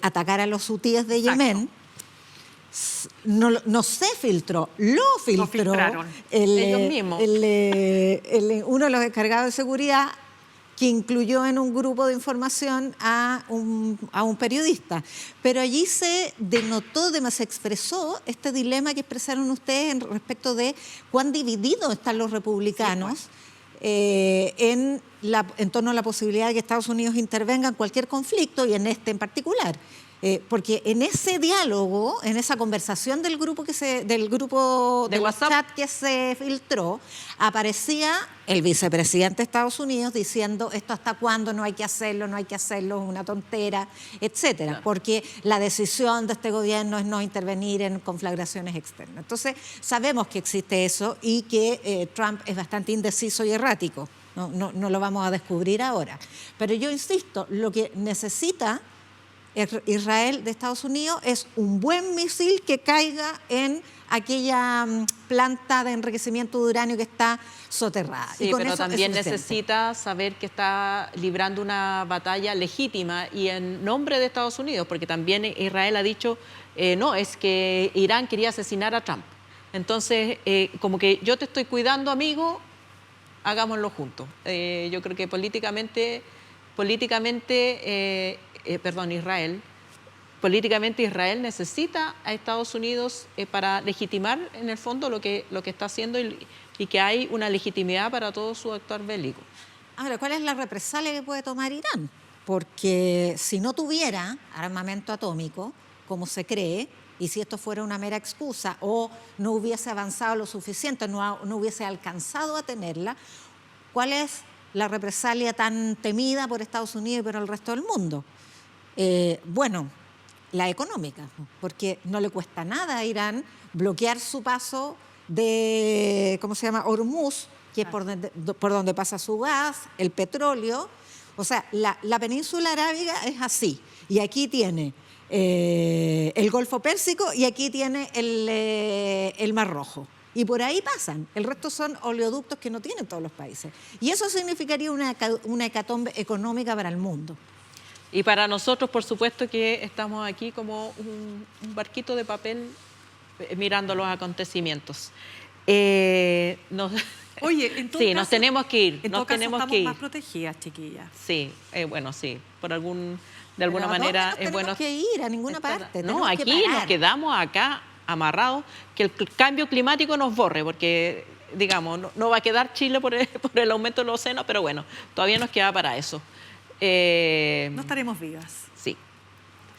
atacar a los hutíes de Exacto. Yemen, no se filtró, lo filtró filtraron. Ellos mismos. uno de los encargados de seguridad, que incluyó en un grupo de información a un periodista. Pero allí se denotó, se expresó este dilema que expresaron ustedes respecto de cuán divididos están los republicanos en torno a la posibilidad de que Estados Unidos intervenga en cualquier conflicto y en este en particular. Porque en ese diálogo, en esa conversación del grupo de WhatsApp, chat que se filtró, aparecía el vicepresidente de Estados Unidos diciendo esto hasta cuándo, no hay que hacerlo, es una tontera, etcétera, Claro. porque la decisión de este gobierno es no intervenir en conflagraciones externas. Entonces, sabemos que existe eso y que Trump es bastante indeciso y errático. No lo vamos a descubrir ahora. Pero yo insisto, lo que necesita Israel de Estados Unidos es un buen misil que caiga en aquella planta de enriquecimiento de uranio que está soterrada. Sí, y con pero eso es también suficiente. necesita saber que está librando una batalla legítima y en nombre de Estados Unidos, porque también Israel ha dicho, no, es que Irán quería asesinar a Trump. Entonces, como que yo te estoy cuidando, amigo, hagámoslo juntos. Yo creo que Israel necesita a Estados Unidos para legitimar en el fondo lo que está haciendo y que hay una legitimidad para todo su actuar bélico. Ahora, ¿cuál es la represalia que puede tomar Irán? Porque si no tuviera armamento atómico, como se cree, y si esto fuera una mera excusa o no hubiese avanzado lo suficiente, no hubiese alcanzado a tenerla, ¿cuál es la represalia tan temida por Estados Unidos y por el resto del mundo? Bueno, la económica, porque no le cuesta nada a Irán bloquear su paso de, ¿cómo se llama?, Hormuz, que es por donde pasa su gas, el petróleo. O sea, la península arábiga es así. Y aquí tiene el Golfo Pérsico y aquí tiene el Mar Rojo. Y por ahí pasan. El resto son oleoductos que no tienen todos los países. Y eso significaría una hecatombe económica para el mundo. Y para nosotros, por supuesto, que estamos aquí como un barquito de papel mirando los acontecimios. Oye, en todo sí, caso, nos tenemos que ir. En todo caso, estamos más protegidas, chiquillas. Sí, bueno, sí. De alguna Pero manera es bueno. No tenemos que ir a ninguna parte. No, aquí nos quedamos acá amarrados, que el cambio climático nos borre, porque, digamos, no va a quedar Chile por el aumento del océano, pero bueno, todavía nos queda para eso. No estaremos vivas.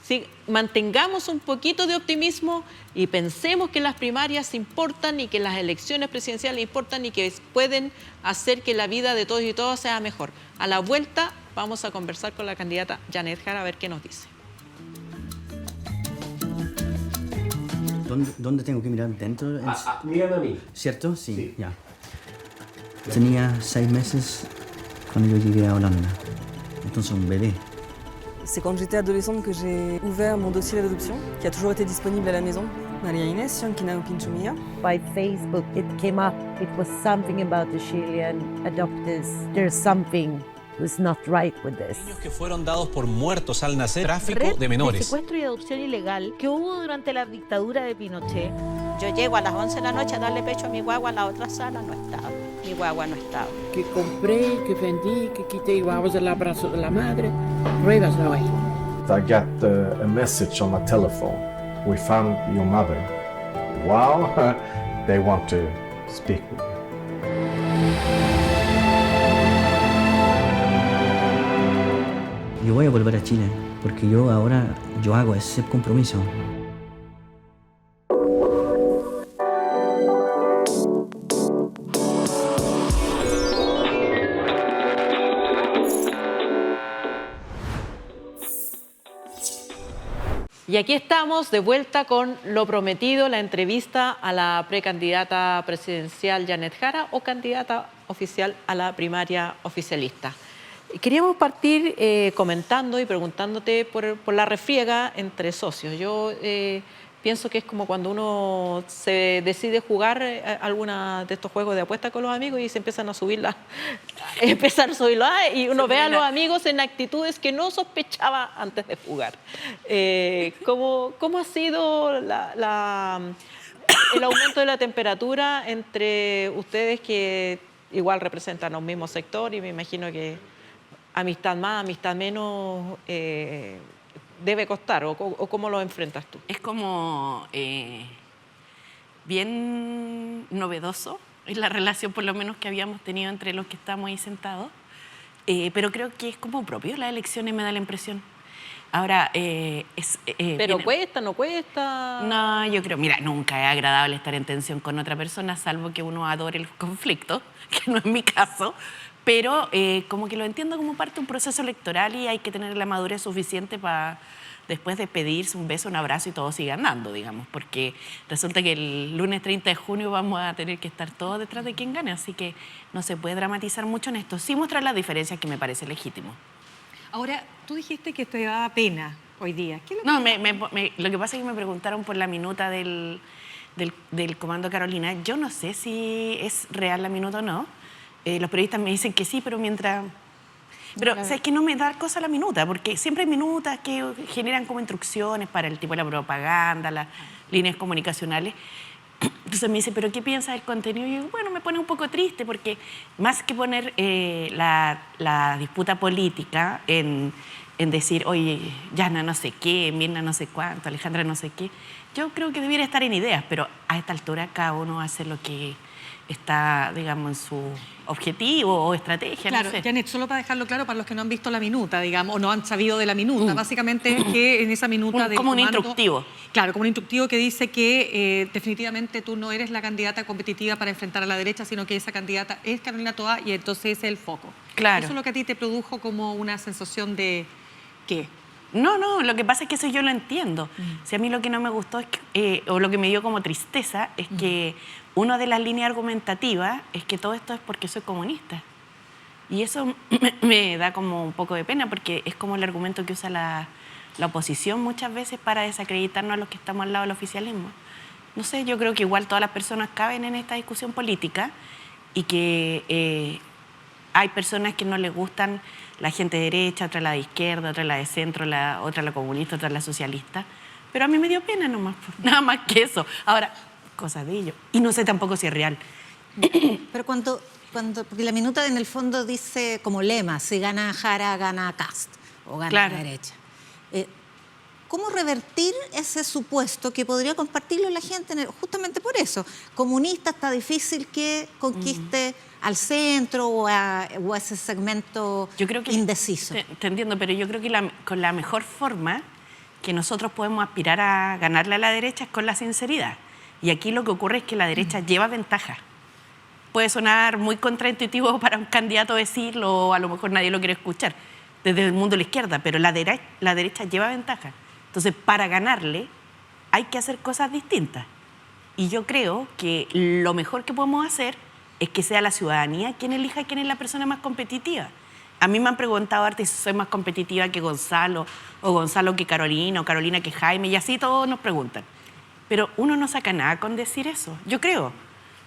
Sí, mantengamos un poquito de optimismo y pensemos que las primarias importan y que las elecciones presidenciales importan y que pueden hacer que la vida de todos y todas sea mejor. A la vuelta vamos a conversar con la candidata Janet Jara a ver qué nos dice. ¿Dónde tengo que mirar? ¿Dentro? Mírame a mí. ¿Cierto? Sí, Sí. ya. Tenía 6 meses cuando yo llegué a Holanda. Entonces un bebé. C'est quand j'étais adolescente que j'ai ouvert mon dossier d'adoption, qui a toujours été disponible à la maison. Maria Inés, Yankina Pinchumia. By Facebook, it came up. It was something about the Chilean adopters. There's something who's not right with this. Niños que fueron dados por muertos al nacer, tráfico Red de menores. De secuestro y adopción ilegal que hubo durante la dictadura de Pinochet. Yo llego a las 11 de la noche a darle pecho a mi guagua, a la otra sala no estaba. Mi guagua no estaba. Que compré, que vendí, que quité guaguas del abrazo de la madre, pruebas no hay. I got a message on my telephone. We found your mother. Wow, they want to speak with you. Yo voy a volver a Chile porque yo hago ese compromiso. Y aquí estamos de vuelta con lo prometido, la entrevista a la precandidata presidencial Janet Jara o candidata oficial a la primaria oficialista. Queríamos partir comentando y preguntándote por la refriega entre socios. Yo pienso que es como cuando uno se decide jugar alguna de estos juegos de apuesta con los amigos y se empiezan a subir y uno ve a los amigos en actitudes que no sospechaba antes de jugar. ¿Cómo ha sido el aumento de la temperatura entre ustedes que igual representan a un mismo sector y me imagino que amistad más, amistad menos debe costar, o cómo lo enfrentas tú? Es como bien novedoso, es la relación por lo menos que habíamos tenido entre los que estamos ahí sentados, pero creo que es como propio las elecciones, me da la impresión. Ahora, ¿pero cuesta, no cuesta? No, yo creo, mira, nunca es agradable estar en tensión con otra persona, salvo que uno adore el conflicto, que no es mi caso, pero como que lo entiendo como parte de un proceso electoral y hay que tener la madurez suficiente para después de pedirse un beso, un abrazo y todo sigue andando, digamos, porque resulta que el lunes 30 de junio vamos a tener que estar todos detrás de quien gane, así que no se puede dramatizar mucho en esto, sí mostrar las diferencias que me parece legítimo. Ahora, tú dijiste que te daba pena hoy día. ¿Qué es lo que lo que pasa es que me preguntaron por la minuta del Comando Carolina. Yo no sé si es real la minuta o no. Los periodistas me dicen que sí, pero ¿sabes que no me da cosa la minuta? Porque siempre hay minutas que generan como instrucciones para el tipo de la propaganda, las líneas comunicacionales. Entonces me dice, ¿pero qué piensas del contenido? Y yo, bueno, me pone un poco triste porque más que poner la disputa política en en decir, oye, Yana no sé qué, Mirna no sé cuánto, Alejandra no sé qué. Yo creo que debiera estar en ideas, pero a esta altura cada uno hace lo que está, digamos, en su objetivo o estrategia. Claro, no sé. Janet, solo para dejarlo claro para los que no han visto la minuta, digamos, o no han sabido de la minuta, básicamente es que en esa minuta del como un comando- instructivo. Claro, como un instructivo que dice que definitivamente tú no eres la candidata competitiva para enfrentar a la derecha, sino que esa candidata es Carolina Toá y entonces ese es el foco. Claro. Eso es lo que a ti te produjo como una sensación de ¿qué? No, lo que pasa es que eso yo lo entiendo. Si a mí lo que no me gustó es que, o lo que me dio como tristeza es que una de las líneas argumentativas es que todo esto es porque soy comunista. Y eso me da como un poco de pena porque es como el argumento que usa la oposición muchas veces para desacreditarnos a los que estamos al lado del oficialismo. No sé, yo creo que igual todas las personas caben en esta discusión política y que hay personas que no les gustan la gente de derecha, otra la de izquierda, otra la de centro, otra la comunista, otra la socialista. Pero a mí me dio pena nomás, nada más que eso. Ahora, cosas de ellos. Y no sé tampoco si es real. Pero porque la minuta en el fondo dice como lema, si gana Jara, gana Kast, o gana Claro. la derecha. ¿Cómo revertir ese supuesto que podría compartirlo la gente justamente por eso? Comunista está difícil que conquiste al centro o a ese segmento Yo creo que, indeciso. Te entiendo, pero yo creo que con la mejor forma que nosotros podemos aspirar a ganarle a la derecha es con la sinceridad. Y aquí lo que ocurre es que la derecha lleva ventaja. Puede sonar muy contraintuitivo para un candidato decirlo, o a lo mejor nadie lo quiere escuchar desde el mundo de la izquierda, pero la derecha lleva ventaja. Entonces, para ganarle hay que hacer cosas distintas. Y yo creo que lo mejor que podemos hacer es que sea la ciudadanía quien elija quién es la persona más competitiva. A mí me han preguntado antes si soy más competitiva que Gonzalo, o Gonzalo que Carolina, o Carolina que Jaime, y así todos nos preguntan. Pero uno no saca nada con decir eso, yo creo.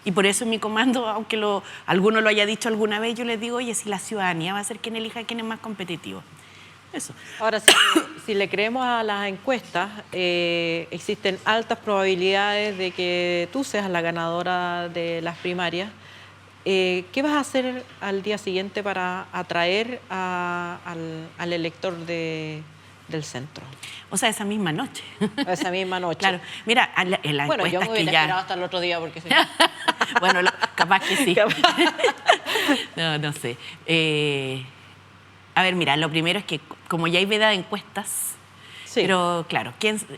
Y por eso en mi comando, aunque alguno lo haya dicho alguna vez, yo les digo, oye, si la ciudadanía va a ser quien elija quién es más competitivo. Eso. Ahora, si le creemos a las encuestas, existen altas probabilidades de que tú seas la ganadora de las primarias. ¿Qué vas a hacer al día siguiente para atraer al elector del centro? O sea, esa misma noche. Esa misma noche. Claro. Mira, en las Bueno, yo encuestas me hubiera que ya... esperado hasta el otro día porque... Bueno, capaz que sí. No sé. A ver, mira, lo primero es que como ya hay veda de encuestas, sí. Pero claro,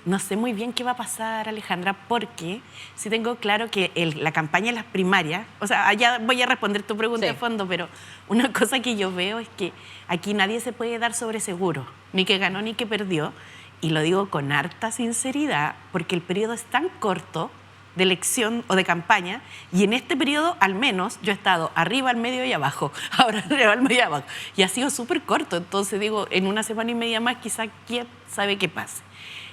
no sé muy bien qué va a pasar, Alejandra, porque sí tengo claro que la campaña de las primarias, o sea, allá voy a responder tu pregunta de fondo, pero una cosa que yo veo es que aquí nadie se puede dar sobre seguro, ni que ganó ni que perdió, y lo digo con harta sinceridad, porque el periodo es tan corto de elección o de campaña, y en este periodo al menos yo he estado arriba, al medio y abajo, ahora arriba, al medio y abajo, y ha sido súper corto, entonces digo, en una semana y media más quizá quién sabe qué pase.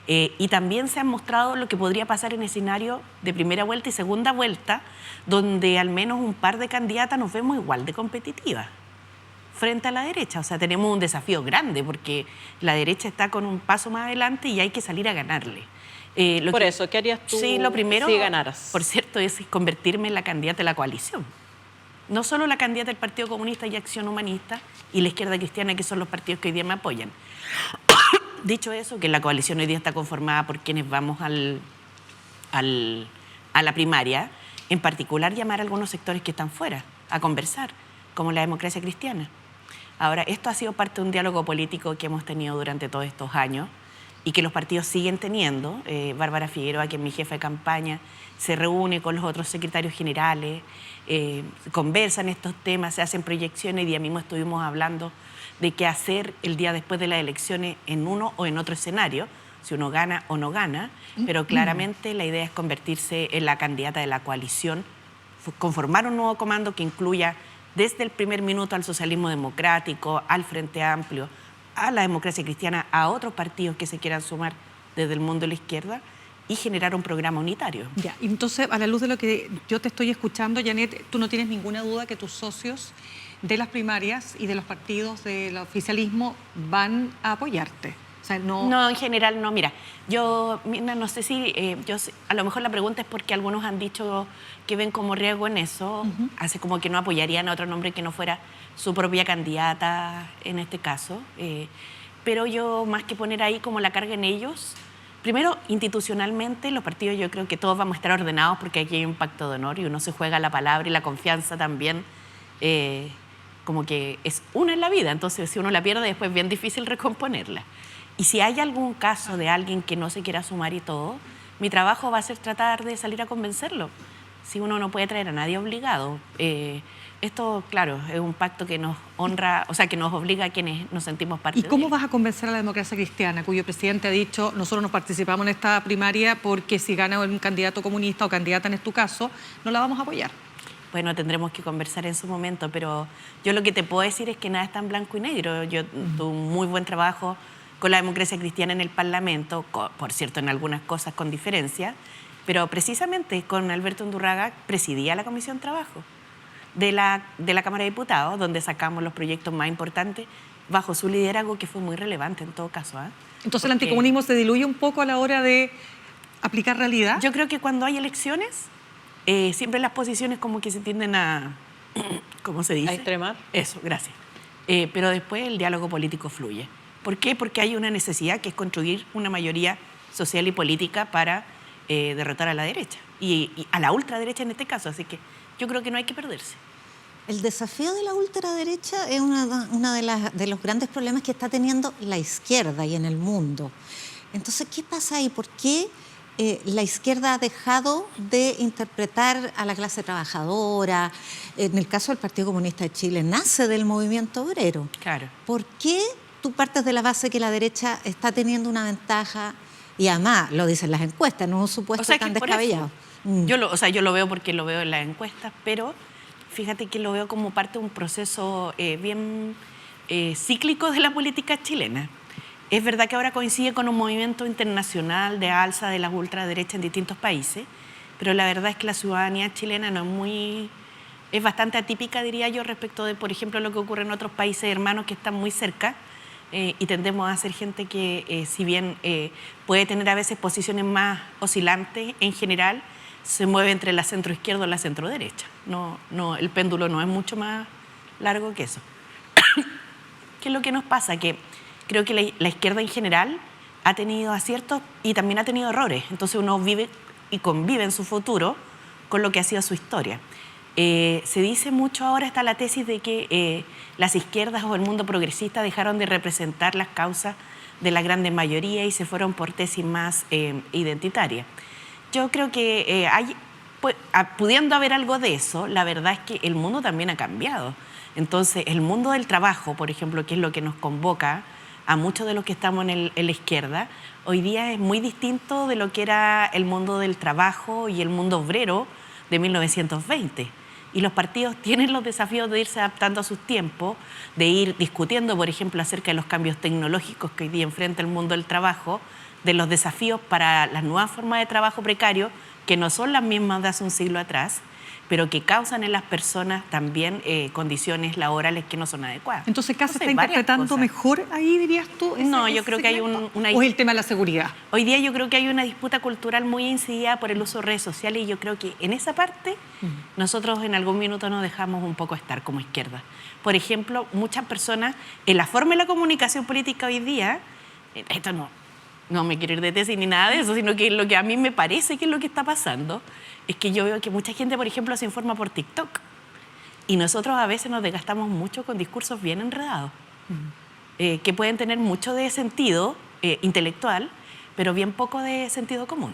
Y también se han mostrado lo que podría pasar en escenario de primera vuelta y segunda vuelta, donde al menos un par de candidatas nos vemos igual de competitivas frente a la derecha, o sea, tenemos un desafío grande porque la derecha está con un paso más adelante y hay que salir a ganarle. Por eso, ¿qué harías tú sí, lo primero, si ganaras? Por cierto, es convertirme en la candidata de la coalición. No solo la candidata del Partido Comunista y Acción Humanista y la Izquierda Cristiana, que son los partidos que hoy día me apoyan. Dicho eso, que la coalición hoy día está conformada por quienes vamos a la primaria, en particular llamar a algunos sectores que están fuera a conversar, como la democracia cristiana. Ahora, esto ha sido parte de un diálogo político que hemos tenido durante todos estos años y que los partidos siguen teniendo. Bárbara Figueroa, que es mi jefa de campaña, se reúne con los otros secretarios generales, conversan estos temas, se hacen proyecciones. Y día mismo estuvimos hablando de qué hacer el día después de las elecciones en uno o en otro escenario, si uno gana o no gana, pero claramente la idea es convertirse en la candidata de la coalición, conformar un nuevo comando que incluya desde el primer minuto al socialismo democrático, al Frente Amplio, a la democracia cristiana, a otros partidos que se quieran sumar desde el mundo de la izquierda y generar un programa unitario. Ya, entonces, a la luz de lo que yo te estoy escuchando, Janet, tú no tienes ninguna duda que tus socios de las primarias y de los partidos del oficialismo van a apoyarte. O sea, no, en general no. Mira, yo no sé si, a lo mejor la pregunta es porque algunos han dicho que ven como riesgo en eso, hace como que no apoyarían a otro nombre que no fuera su propia candidata en este caso. pero yo más que poner ahí como la carga en ellos, primero, institucionalmente, los partidos yo creo que todos vamos a estar ordenados porque aquí hay un pacto de honor y uno se juega la palabra y la confianza también, como que es una en la vida, entonces si uno la pierde después es bien difícil recomponerla. Y si hay algún caso de alguien que no se quiera sumar y todo, mi trabajo va a ser tratar de salir a convencerlo. Si uno no puede traer a nadie obligado. Esto, claro, es un pacto que nos honra, o sea, que nos obliga a quienes nos sentimos parte de él. ¿Y cómo vas a convencer a la democracia cristiana, cuyo presidente ha dicho, nosotros no participamos en esta primaria porque si gana un candidato comunista o candidata, en tu caso, no la vamos a apoyar? Bueno, tendremos que conversar en su momento, pero yo lo que te puedo decir es que nada está en blanco y negro. Yo tuve un muy buen trabajo con la democracia cristiana en el Parlamento, por cierto, en algunas cosas con diferencia, pero precisamente con Alberto Undurraga presidía la Comisión Trabajo de la Cámara de Diputados, donde sacamos los proyectos más importantes bajo su liderazgo, que fue muy relevante en todo caso. Entonces, ¿el anticomunismo se diluye un poco a la hora de aplicar realidad? Yo creo que cuando hay elecciones, siempre las posiciones como que se tienden a, ¿cómo se dice? A extremar. Eso, gracias. Pero después el diálogo político fluye. ¿Por qué? Porque hay una necesidad que es construir una mayoría social y política para derrotar a la derecha y a la ultraderecha en este caso, así que yo creo que no hay que perderse. El desafío de la ultraderecha es una de los grandes problemas que está teniendo la izquierda y en el mundo. Entonces, ¿qué pasa ahí? ¿Por qué la izquierda ha dejado de interpretar a la clase trabajadora? En el caso del Partido Comunista de Chile, nace del movimiento obrero. Claro. ¿Por qué tú partes de la base que la derecha está teniendo una ventaja? Y además, lo dicen las encuestas, no es un supuesto tan descabellado. Yo lo veo porque lo veo en las encuestas, pero fíjate que lo veo como parte de un proceso bien cíclico de la política chilena. Es verdad que ahora coincide con un movimiento internacional de alza de las ultraderechas en distintos países, pero la verdad es que la ciudadanía chilena es bastante atípica, diría yo, respecto de, por ejemplo, lo que ocurre en otros países hermanos que están muy cerca. Y tendemos a ser gente que, si bien puede tener a veces posiciones más oscilantes, en general se mueve entre la centroizquierda y la centroderecha. No, el péndulo no es mucho más largo que eso. ¿Qué es lo que nos pasa? Que creo que la izquierda en general ha tenido aciertos y también ha tenido errores. Entonces uno vive y convive en su futuro con lo que ha sido su historia. Se dice mucho ahora, está la tesis de que las izquierdas o el mundo progresista dejaron de representar las causas de la grande mayoría y se fueron por tesis más identitarias. Yo creo que pudiendo haber algo de eso, la verdad es que el mundo también ha cambiado. Entonces, el mundo del trabajo, por ejemplo, que es lo que nos convoca a muchos de los que estamos en la izquierda, hoy día es muy distinto de lo que era el mundo del trabajo y el mundo obrero de 1920. Y los partidos tienen los desafíos de irse adaptando a sus tiempos, de ir discutiendo, por ejemplo, acerca de los cambios tecnológicos que hoy día enfrenta el mundo del trabajo, de los desafíos para las nuevas formas de trabajo precario, que no son las mismas de hace un siglo atrás, pero que causan en las personas también condiciones laborales que no son adecuadas. Entonces, ¿Casa está interpretando mejor ahí, dirías tú? No, yo creo que hay una... ¿O es el tema de la seguridad? Hoy día yo creo que hay una disputa cultural muy incidida por el uso de redes sociales y yo creo que en esa parte nosotros en algún minuto nos dejamos un poco estar como izquierda. Por ejemplo, muchas personas, en la forma de la comunicación política hoy día, esto no me quiero ir de tesis ni nada de eso, sino que lo que a mí me parece que es lo que está pasando es que yo veo que mucha gente, por ejemplo, se informa por TikTok y nosotros a veces nos desgastamos mucho con discursos bien enredados, que pueden tener mucho de sentido intelectual, pero bien poco de sentido común.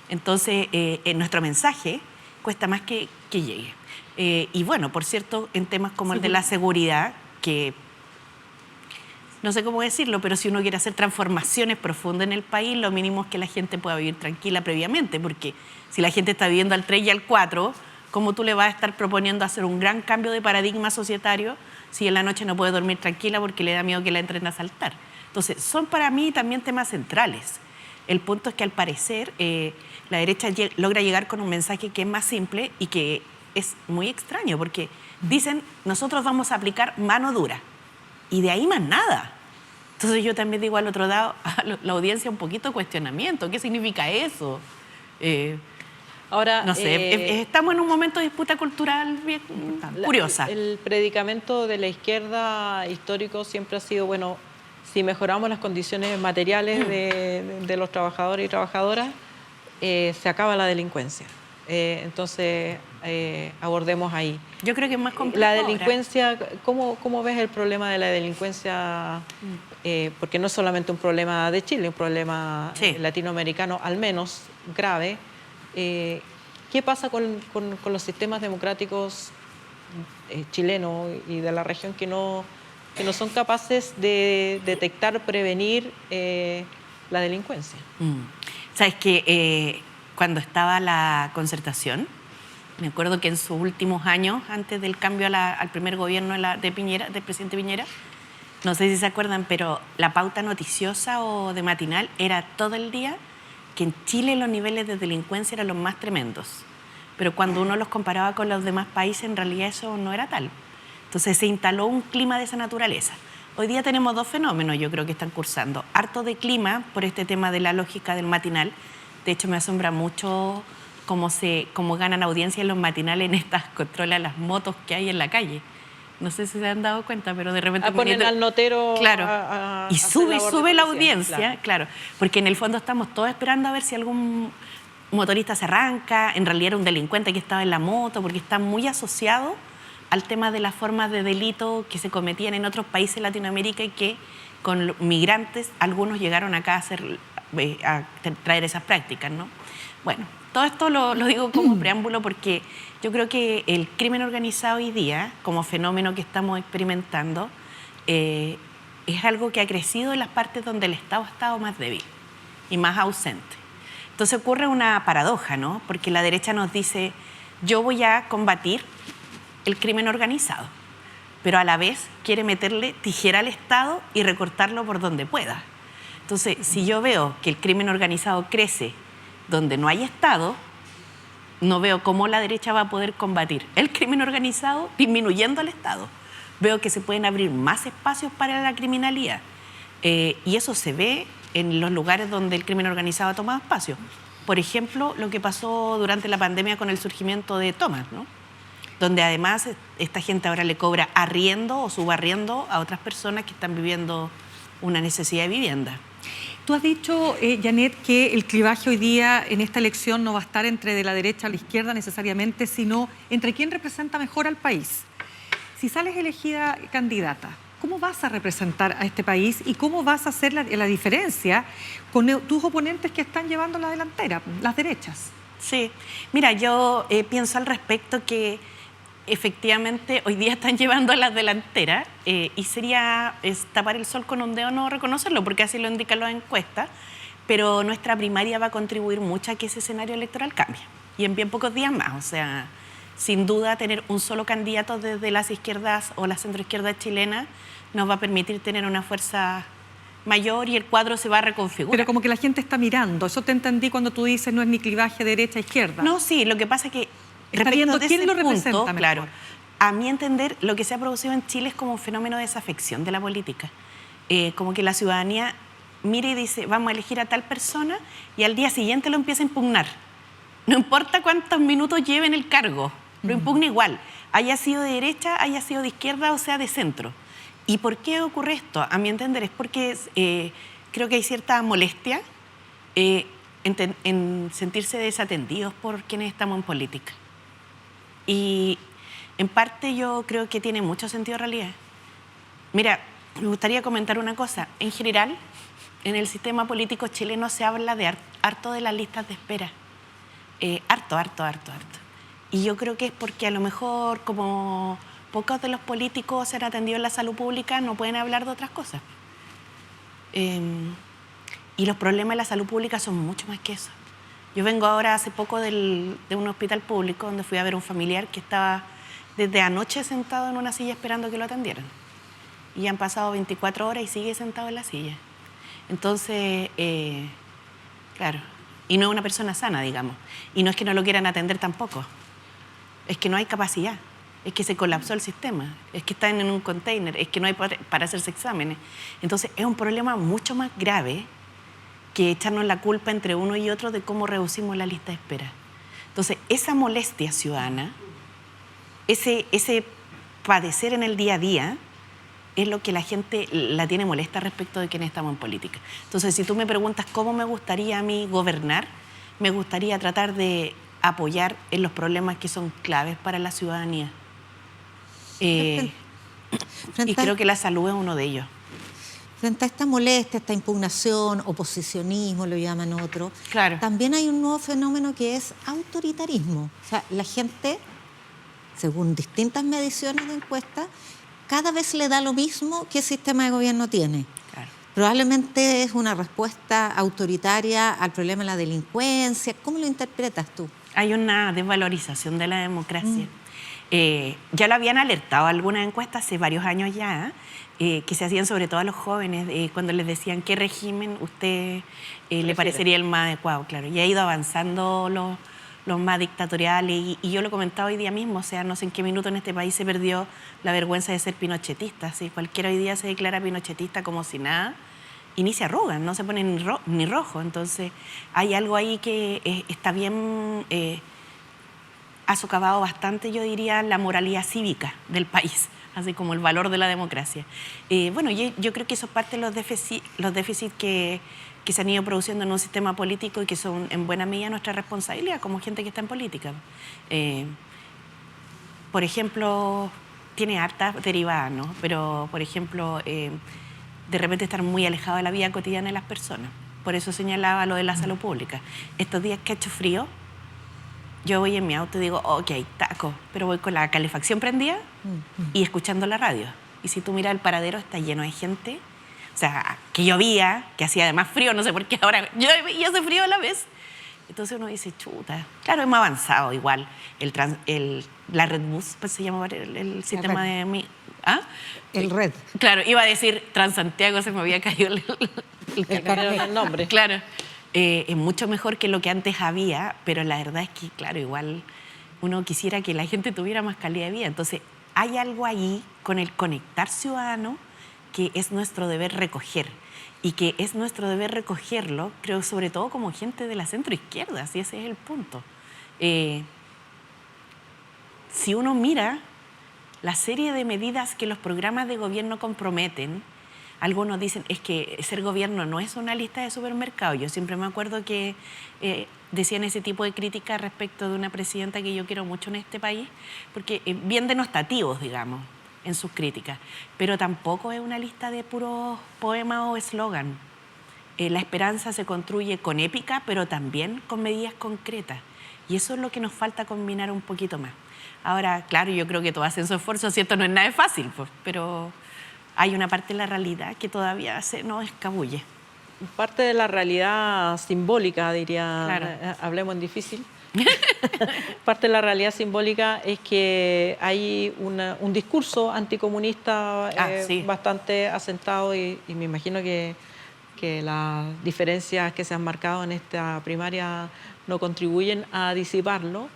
Entonces, nuestro mensaje cuesta más que llegue. Y bueno, por cierto, en temas como el de la seguridad, que no sé cómo decirlo, pero si uno quiere hacer transformaciones profundas en el país, lo mínimo es que la gente pueda vivir tranquila previamente, porque si la gente está viviendo al 3 y al 4, ¿cómo tú le vas a estar proponiendo hacer un gran cambio de paradigma societario si en la noche no puede dormir tranquila porque le da miedo que la entren a asaltar? Entonces, son para mí también temas centrales. El punto es que al parecer la derecha logra llegar con un mensaje que es más simple y que es muy extraño, porque dicen, nosotros vamos a aplicar mano dura. Y de ahí más nada. Entonces yo también digo al otro lado, a la audiencia un poquito de cuestionamiento. ¿Qué significa eso? Ahora, no sé, estamos en un momento de disputa cultural bien curiosa. El predicamento de la izquierda histórico siempre ha sido, bueno, si mejoramos las condiciones materiales de los trabajadores y trabajadoras, se acaba la delincuencia. Entonces, abordemos ahí. Yo creo que es más complejo. La delincuencia, ¿cómo ves el problema de la delincuencia? Porque no es solamente un problema de Chile, un problema latinoamericano, al menos grave. ¿Qué pasa con los sistemas democráticos chilenos y de la región que no son capaces de detectar, prevenir la delincuencia? Sabes que cuando estaba la concertación, me acuerdo que en sus últimos años, antes del cambio al primer gobierno del presidente Piñera, no sé si se acuerdan, pero la pauta noticiosa o de matinal era todo el día que en Chile los niveles de delincuencia eran los más tremendos. Pero cuando uno los comparaba con los demás países, en realidad eso no era tal. Entonces se instaló un clima de esa naturaleza. Hoy día tenemos dos fenómenos, yo creo, que están cursando. Harto de clima por este tema de la lógica del matinal. De hecho, me asombra mucho cómo ganan audiencia en los matinales en estas controlas las motos que hay en la calle. No sé si se han dado cuenta, pero de repente... Ponen al notero... Claro, y sube la audiencia, claro. Porque en el fondo estamos todos esperando a ver si algún motorista se arranca, en realidad era un delincuente que estaba en la moto, porque está muy asociado al tema de las formas de delito que se cometían en otros países de Latinoamérica y que con migrantes algunos llegaron acá a traer esas prácticas, ¿no? Bueno, todo esto lo digo como preámbulo porque yo creo que el crimen organizado hoy día, como fenómeno que estamos experimentando, es algo que ha crecido en las partes donde el Estado ha estado más débil y más ausente. Entonces ocurre una paradoja, ¿no? Porque la derecha nos dice, yo voy a combatir el crimen organizado, pero a la vez quiere meterle tijera al Estado y recortarlo por donde pueda. Entonces, si yo veo que el crimen organizado crece donde no hay Estado, no veo cómo la derecha va a poder combatir el crimen organizado disminuyendo al Estado. Veo que se pueden abrir más espacios para la criminalidad. Y eso se ve en los lugares donde el crimen organizado ha tomado espacio. Por ejemplo, lo que pasó durante la pandemia con el surgimiento de Thomas, ¿no? Donde además esta gente ahora le cobra arriendo o subarriendo a otras personas que están viviendo una necesidad de vivienda. Tú has dicho, Janet, que el clivaje hoy día en esta elección no va a estar entre de la derecha a la izquierda necesariamente, sino entre quién representa mejor al país. Si sales elegida candidata, ¿cómo vas a representar a este país y cómo vas a hacer la diferencia con tus oponentes que están llevando la delantera, las derechas? Sí, mira, yo pienso al respecto que efectivamente hoy día están llevando a las delanteras y sería tapar el sol con un dedo no reconocerlo, porque así lo indican las encuestas, pero nuestra primaria va a contribuir mucho a que ese escenario electoral cambie y en bien pocos días más. O sea, sin duda tener un solo candidato desde las izquierdas o la centroizquierda chilena nos va a permitir tener una fuerza mayor y el cuadro se va a reconfigurar. Pero como que la gente está mirando, eso te entendí cuando tú dices no es ni clivaje derecha-izquierda. No, sí, lo que pasa es que está viendo quién lo representa mejor. Claro, a mi entender, lo que se ha producido en Chile es como un fenómeno de desafección de la política. Como que la ciudadanía mira y dice, vamos a elegir a tal persona y al día siguiente lo empieza a impugnar. No importa cuántos minutos lleve en el cargo, lo impugna igual. Haya sido de derecha, haya sido de izquierda o sea de centro. ¿Y por qué ocurre esto? A mi entender es porque creo que hay cierta molestia en sentirse desatendidos por quienes estamos en política. Y en parte yo creo que tiene mucho sentido en realidad. Mira, me gustaría comentar una cosa. En general, en el sistema político chileno se habla de harto de las listas de espera. Harto. Y yo creo que es porque a lo mejor como pocos de los políticos se han atendido en la salud pública, no pueden hablar de otras cosas. Y los problemas de la salud pública son mucho más que eso. Yo vengo ahora hace poco de un hospital público donde fui a ver a un familiar que estaba desde anoche sentado en una silla esperando que lo atendieran. Y han pasado 24 horas y sigue sentado en la silla. Entonces, claro, y no es una persona sana, digamos. Y no es que no lo quieran atender tampoco. Es que no hay capacidad. Es que se colapsó el sistema. Es que están en un container. Es que no hay para hacerse exámenes. Entonces, es un problema mucho más grave que echarnos la culpa entre uno y otro de cómo reducimos la lista de espera. Entonces, esa molestia ciudadana, ese padecer en el día a día, es lo que la gente la tiene molesta respecto de quienes estamos en política. Entonces, si tú me preguntas cómo me gustaría a mí gobernar, me gustaría tratar de apoyar en los problemas que son claves para la ciudadanía. Y creo que la salud es uno de ellos. Frente a esta molestia, esta impugnación, oposicionismo, lo llaman otros, claro, también hay un nuevo fenómeno que es autoritarismo. O sea, la gente, según distintas mediciones de encuestas, cada vez le da lo mismo que el sistema de gobierno tiene. Claro. Probablemente es una respuesta autoritaria al problema de la delincuencia. ¿Cómo lo interpretas tú? Hay una desvalorización de la democracia. Ya lo habían alertado algunas encuestas hace varios años ya, que se hacían sobre todo a los jóvenes, cuando les decían qué régimen usted le parecería el más adecuado, claro. Y ha ido avanzando los más dictatoriales, y yo lo comentaba hoy día mismo, o sea, no sé en qué minuto en este país se perdió la vergüenza de ser pinochetista. ¿Sí? Cualquiera hoy día se declara pinochetista como si nada, y ni se arrugan, no se ponen ni rojo. Entonces, hay algo ahí que está bien... ha socavado bastante, yo diría, la moralidad cívica del país, así como el valor de la democracia. Bueno, yo creo que eso es parte de los déficits que se han ido produciendo en un sistema político y que son en buena medida nuestra responsabilidad como gente que está en política. Por ejemplo, tiene hartas derivadas, ¿no? Pero, por ejemplo, de repente estar muy alejado de la vida cotidiana de las personas. Por eso señalaba lo de la salud pública. Estos días que ha hecho frío, yo voy en mi auto y digo, ok, taco, pero voy con la calefacción prendida y escuchando la radio. Y si tú miras el paradero, está lleno de gente. O sea, que llovía, que hacía además frío, no sé por qué ahora llueve y hace frío a la vez. Entonces uno dice, chuta. Claro, hemos avanzado igual. La Redbus, pues se llama el sistema de... ¿Ah? El Red. Claro, iba a decir Transantiago, se me había caído el nombre. Claro. Es mucho mejor que lo que antes había, pero la verdad es que, claro, igual uno quisiera que la gente tuviera más calidad de vida. Entonces, hay algo ahí con el conectar ciudadano que es nuestro deber recoger, y que es nuestro deber recogerlo, creo, sobre todo como gente de la centroizquierda, así ese es el punto. Si uno mira la serie de medidas que los programas de gobierno comprometen, algunos dicen, es que ser gobierno no es una lista de supermercados. Yo siempre me acuerdo que decían ese tipo de críticas respecto de una presidenta que yo quiero mucho en este país, porque bien denostativos, digamos, en sus críticas. Pero tampoco es una lista de puros poemas o eslogan. La esperanza se construye con épica, pero también con medidas concretas. Y eso es lo que nos falta combinar un poquito más. Ahora, claro, yo creo que todos hacen su esfuerzo, ¿cierto? No es nada fácil, pues, pero... hay una parte de la realidad que todavía se nos escabulle. Parte de la realidad simbólica, diría, claro. Hablemos en difícil. Parte de la realidad simbólica es que hay un discurso anticomunista sí, bastante asentado, y me imagino que las diferencias que se han marcado en esta primaria no contribuyen a disiparlo.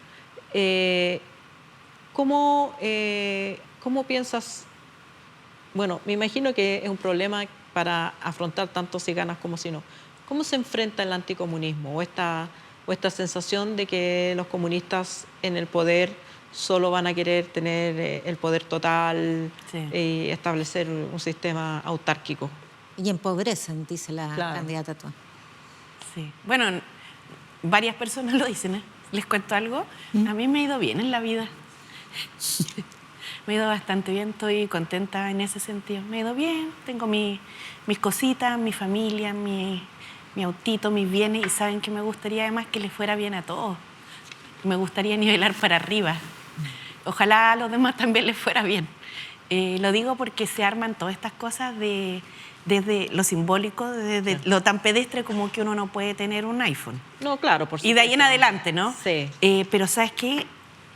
¿Cómo piensas? Bueno, me imagino que es un problema para afrontar tanto si ganas como si no. ¿Cómo se enfrenta el anticomunismo o esta sensación de que los comunistas en el poder solo van a querer tener el poder total, sí, y establecer un sistema autárquico? Y empobrecen, dice la candidata actual. Sí. Bueno, varias personas lo dicen, ¿eh? Les cuento algo. A mí me ha ido bien en la vida. Me ha ido bastante bien, estoy contenta en ese sentido. Me ha ido bien, tengo mis cositas, mi familia, mi autito, mis bienes, y saben que me gustaría además que les fuera bien a todos. Me gustaría nivelar para arriba. Ojalá a los demás también les fuera bien. Lo digo porque se arman todas estas cosas desde lo simbólico, desde lo tan pedestre como que uno no puede tener un iPhone. No, claro, por supuesto. Y de ahí en adelante, ¿no? Sí. Pero ¿sabes qué?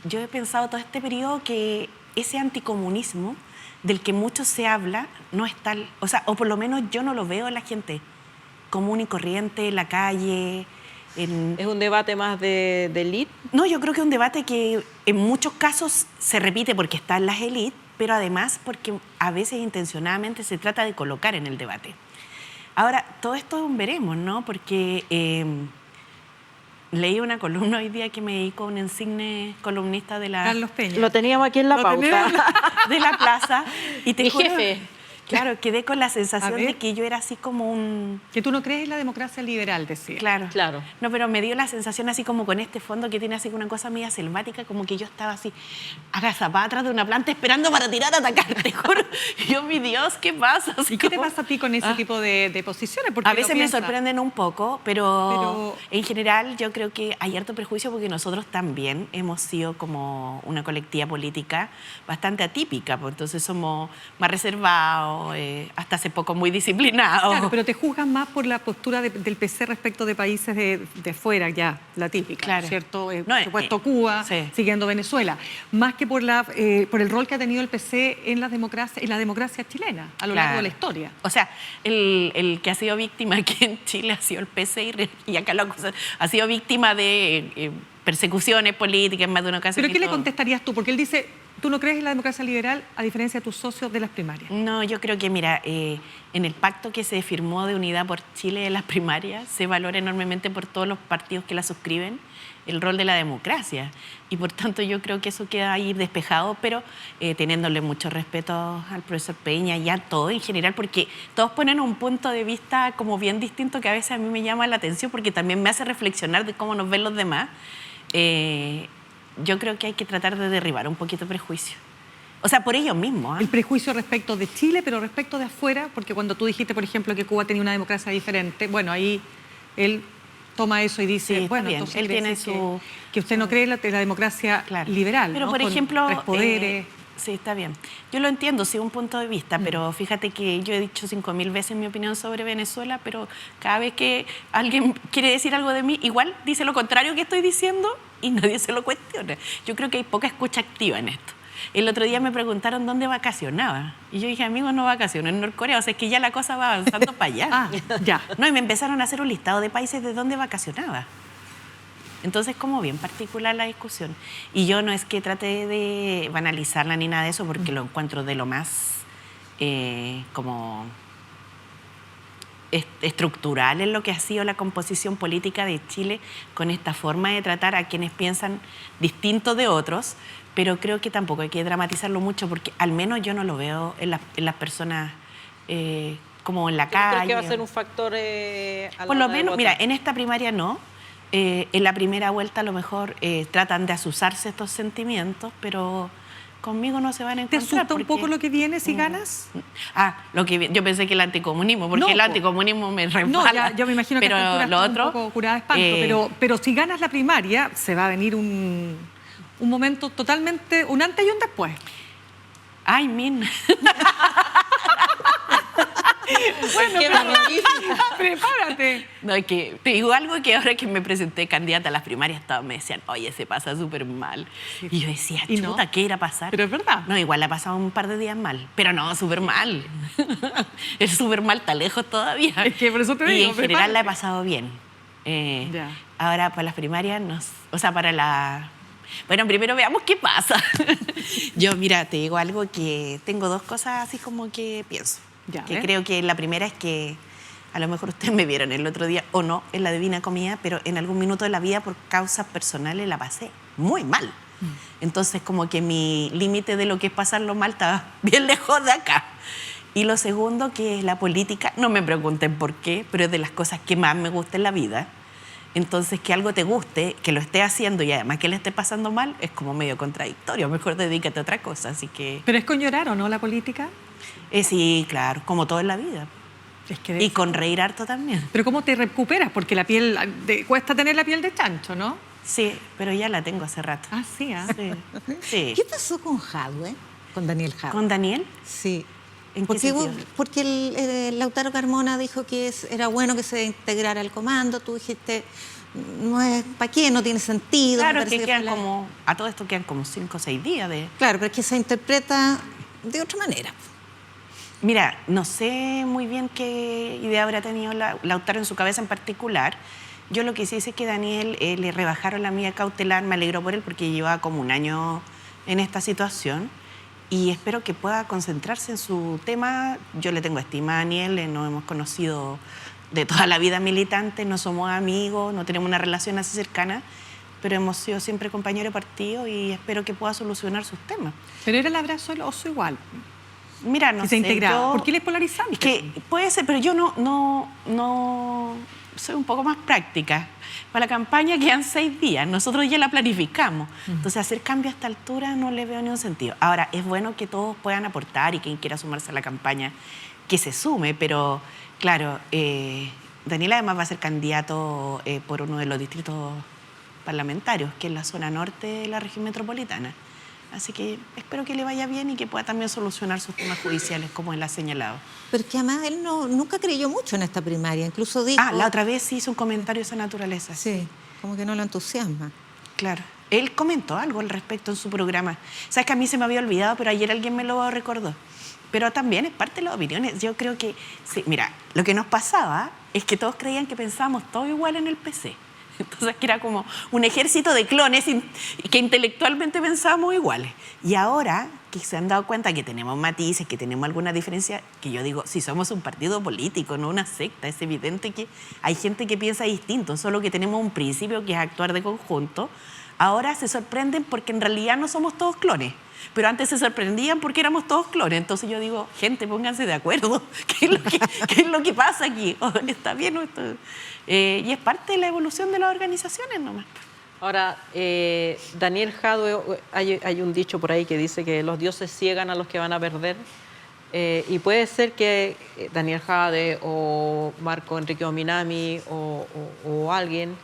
Yo he pensado todo este periodo que ese anticomunismo del que mucho se habla no es tal, o sea, o por lo menos yo no lo veo en la gente común y corriente, en la calle. ¿Es un debate más de élite? No, yo creo que es un debate que en muchos casos se repite porque están las élites, pero además porque a veces intencionadamente se trata de colocar en el debate. Ahora, todo esto es un veremos, ¿no? Porque leí una columna hoy día que me dedicó a un insigne columnista de la... Carlos Peña. Lo teníamos aquí en la pauta. De la plaza. Y te Mi juro, jefe. Claro, quedé con la sensación A ver. de que yo era así como un... Que tú no crees en la democracia liberal, decía. Claro. Claro. No, pero me dio la sensación así como con este fondo que tiene así una cosa media selvática, como que yo estaba así agazapada atrás de una planta esperando para tirar a atacar, te juro. Y yo, mi Dios, ¿qué pasa? Así ¿Y qué te como- pasa a ti con ese tipo de posiciones? Porque A lo veces me piensas. sorprenden un poco, pero en general yo creo que hay harto prejuicio porque nosotros también hemos sido como una colectiva política bastante atípica, pues entonces somos más reservados, hasta hace poco muy disciplinados. Claro, pero te juzgan más por la postura del PC respecto de países de fuera, ya, la típica, Claro. ¿cierto? No, Por supuesto, Cuba, sí. siguiendo Venezuela, más que por el rol que ha tenido el PC en la democracia chilena a lo largo de la historia. O sea, el que ha sido víctima aquí en Chile ha sido el PC y acá lo acusan, ha sido víctima de persecuciones políticas en más de una ocasión. ¿Pero qué y le todo. contestarías tú? Porque él dice, tú no crees en la democracia liberal a diferencia de tus socios de las primarias. No, yo creo que, mira, en el pacto que se firmó de Unidad por Chile de las primarias se valora enormemente por todos los partidos que la suscriben el rol de la democracia. Y por tanto yo creo que eso queda ahí despejado, pero teniéndole mucho respeto al profesor Peña y a todo en general, porque todos ponen un punto de vista como bien distinto que a veces a mí me llama la atención porque también me hace reflexionar de cómo nos ven los demás. Yo creo que hay que tratar de derribar un poquito el prejuicio. O sea, por ellos mismos. El prejuicio respecto de Chile, pero respecto de afuera, porque cuando tú dijiste, por ejemplo, que Cuba tenía una democracia diferente, bueno, ahí él toma eso y dice, Sí, bueno, bien. entonces Él quiere tiene decir su... que usted no cree en la democracia liberal, Pero, ¿no? por Con ejemplo... 3 poderes. Sí, está bien. Yo lo entiendo, sí, un punto de vista, pero fíjate que yo he dicho 5.000 veces mi opinión sobre Venezuela, pero cada vez que alguien quiere decir algo de mí, igual dice lo contrario que estoy diciendo y nadie se lo cuestiona. Yo creo que hay poca escucha activa en esto. El otro día me preguntaron dónde vacacionaba. Y yo dije, amigo, no vacaciono en Norcorea. O sea, es que ya la cosa va avanzando para allá. Ya. No, y me empezaron a hacer un listado de países de dónde vacacionaba. Entonces, como bien particular la discusión. Y yo no es que trate de banalizarla ni nada de eso, porque lo encuentro de lo más como estructural en lo que ha sido la composición política de Chile con esta forma de tratar a quienes piensan distinto de otros, pero creo que tampoco hay que dramatizarlo mucho porque al menos yo no lo veo en las personas como en la calle. ¿Crees que va a ser un factor a la Por lo hora de menos, votar? mira, en esta primaria no. En la primera vuelta a lo mejor tratan de asusarse estos sentimientos, pero conmigo no se van a ¿Te encontrar. asusta un poco lo que viene si ganas? Yo pensé que el anticomunismo, porque No, el po. anticomunismo me No, resbala. yo me imagino que pero a esta altura lo estás otro, un poco curada de espanto, pero si ganas la primaria, se va a venir un momento totalmente, un antes y un después. Ay, min. Bueno, Qué magnífico. prepárate. No, es que te digo algo que ahora que me presenté candidata a las primarias, todos me decían, oye, se pasa súper mal. Y yo decía, ¿Y no? chuta, ¿qué irá a pasar? Pero es verdad. No, igual la ha pasado un par de días mal, pero no, súper mal. Es súper mal, está lejos todavía. Es que por eso te Y digo, en general la he prepárate. pasado bien. Ya. Ahora para las primarias, o sea, para la... Bueno, primero veamos qué pasa. Yo, mira, te digo algo que tengo dos cosas así como que pienso. Ya, que ¿eh? creo que la primera es que a lo mejor ustedes me vieron el otro día o no en la Divina Comida, pero en algún minuto de la vida por causas personales la pasé muy mal. Entonces como que mi límite de lo que es pasarlo mal estaba bien lejos de acá. Y lo segundo, que es la política, no me pregunten por qué, pero es de las cosas que más me gusta en la vida. Entonces, que algo te guste, que lo esté haciendo y además que le esté pasando mal, es como medio contradictorio. Mejor dedícate a otra cosa, así que... Pero es con llorar, ¿o no, la política? Sí, claro, como todo en la vida. Es que Y con reír harto también. Pero ¿cómo te recuperas? Porque la piel, cuesta tener la piel de chancho, ¿no? Sí, pero ya la tengo hace rato. Ah, sí, ¿ah? Sí. Sí. ¿Qué pasó con Jadwe? Con Daniel Jadwe. ¿Con Daniel? Sí. ¿En qué Porque, sentido? porque el Lautaro Carmona dijo que era bueno que se integrara al comando. Tú dijiste, no es, ¿para qué? No tiene sentido. Claro, Me parece que fue quedan como... A todo esto quedan como 5 o 6 días de... Claro, pero es que se interpreta de otra manera. Mira, no sé muy bien qué idea habrá tenido Lautaro en su cabeza en particular. Yo lo que sí sé es que Daniel le rebajaron la medida cautelar, me alegro por él porque llevaba como un año en esta situación y espero que pueda concentrarse en su tema. Yo le tengo estima a Daniel, nos hemos conocido de toda la vida militante, no somos amigos, no tenemos una relación así cercana, pero hemos sido siempre compañeros de partido y espero que pueda solucionar sus temas. Pero era el abrazo del oso igual. Mira, no si sé. se integraba. ¿Por qué les polarizante? Que puede ser, pero yo no soy un poco más práctica. Para la campaña quedan 6 días, nosotros ya la planificamos. Entonces, hacer cambio a esta altura no le veo ningún sentido. Ahora, es bueno que todos puedan aportar y quien quiera sumarse a la campaña, que se sume, pero claro, Daniel además va a ser candidato por uno de los distritos parlamentarios, que es la zona norte de la región metropolitana. Así que espero que le vaya bien y que pueda también solucionar sus temas judiciales, como él ha señalado. Pero es que además él nunca creyó mucho en esta primaria, incluso dijo... La otra vez hizo un comentario de esa naturaleza. Sí, como que no lo entusiasma. Claro. Él comentó algo al respecto en su programa. Sabes que a mí se me había olvidado, pero ayer alguien me lo recordó. Pero también es parte de las opiniones. Yo creo que... Sí, mira, lo que nos pasaba es que todos creían que pensábamos todo igual en el PC. Entonces, que era como un ejército de clones que intelectualmente pensábamos iguales. Y ahora que se han dado cuenta que tenemos matices, que tenemos alguna diferencia, que yo digo, si somos un partido político, no una secta, es evidente que hay gente que piensa distinto, solo que tenemos un principio que es actuar de conjunto. Ahora se sorprenden porque en realidad no somos todos clones. Pero antes se sorprendían porque éramos todos clones. Entonces yo digo, gente, pónganse de acuerdo. ¿Qué es lo que pasa aquí? ¿Está bien o esto? Y es parte de la evolución de las organizaciones nomás. Ahora, Daniel Jadwe, hay un dicho por ahí que dice que los dioses ciegan a los que van a perder. Y puede ser que Daniel Jadwe o Marco Enrique Ominami o alguien,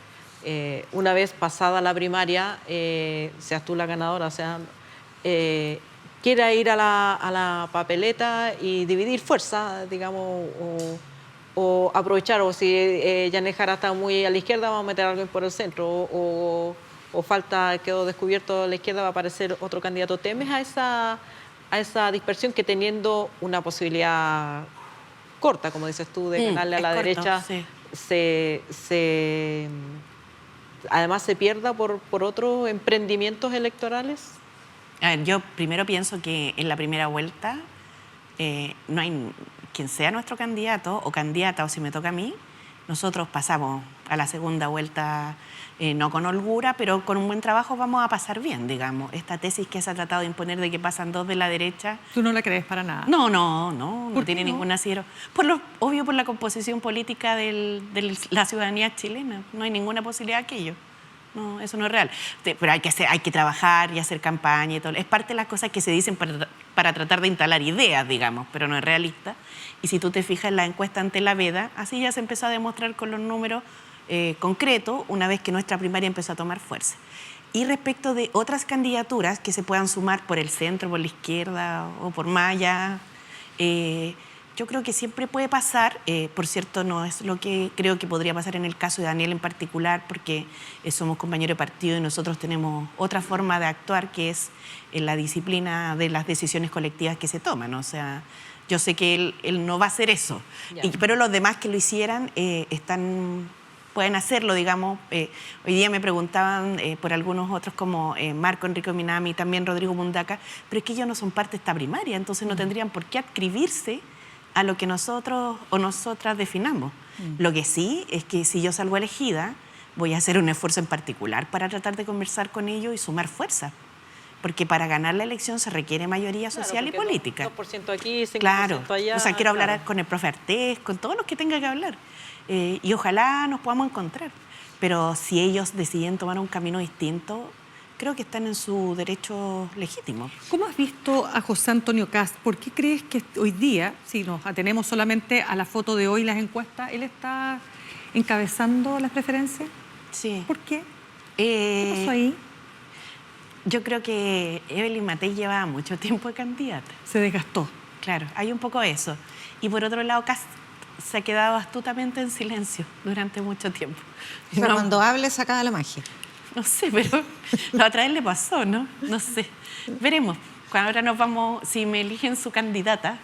una vez pasada la primaria, seas tú la ganadora, quiera ir a la papeleta y dividir fuerza, digamos, o aprovechar, o si Yanez Jara está muy a la izquierda, vamos a meter a alguien por el centro, o quedó descubierto a la izquierda, va a aparecer otro candidato. ¿Temes a esa dispersión que teniendo una posibilidad corta, como dices tú, de ganarle a la derecha, sí, además se pierda por otros emprendimientos electorales? A ver, yo primero pienso que en la primera vuelta no hay quien sea nuestro candidato o candidata, o si me toca a mí, nosotros pasamos a la segunda vuelta no con holgura, pero con un buen trabajo vamos a pasar bien, digamos. Esta tesis que se ha tratado de imponer de que pasan 2 de la derecha... ¿Tú no la crees para nada? No tiene ningún asidero. Obvio por la composición política de la ciudadanía chilena. No hay ninguna posibilidad de aquello. No, eso no es real. Pero hay que trabajar y hacer campaña y todo. Es parte de las cosas que se dicen para tratar de instalar ideas, digamos, pero no es realista. Y si tú te fijas en la encuesta ante la veda, así ya se empezó a demostrar con los números concretos una vez que nuestra primaria empezó a tomar fuerza. Y respecto de otras candidaturas que se puedan sumar por el centro, por la izquierda o por Maya, yo creo que siempre puede pasar, por cierto, no es lo que creo que podría pasar en el caso de Daniel en particular, porque somos compañeros de partido y nosotros tenemos otra forma de actuar, que es la disciplina de las decisiones colectivas que se toman. O sea, yo sé que él no va a hacer eso, pero los demás que lo hicieran pueden hacerlo, digamos. Hoy día me preguntaban por algunos otros como Marco Enrique Ominami y también Rodrigo Mundaca, pero es que ellos no son parte de esta primaria, entonces no tendrían por qué adscribirse a lo que nosotros o nosotras definamos. Lo que sí es que si yo salgo elegida, voy a hacer un esfuerzo en particular para tratar de conversar con ellos y sumar fuerza. Porque para ganar la elección se requiere mayoría social y política. 2% aquí, 5% claro. allá. O sea, quiero hablar con el profe Artés, con todos los que tenga que hablar. Y ojalá nos podamos encontrar. Pero si ellos deciden tomar un camino distinto, creo que están en su derecho legítimo. ¿Cómo has visto a José Antonio Kast? ¿Por qué crees que hoy día, si nos atenemos solamente a la foto de hoy, las encuestas, él está encabezando las preferencias? Sí. ¿Por qué? ¿Qué pasó ahí? Yo creo que Evelyn Matei llevaba mucho tiempo de candidata. Se desgastó. Claro, hay un poco eso. Y por otro lado, Kast se ha quedado astutamente en silencio durante mucho tiempo. Pero cuando hable se acaba la magia. No sé, pero la otra vez le pasó, ¿no? No sé. Veremos. Ahora nos vamos, si me eligen su candidata,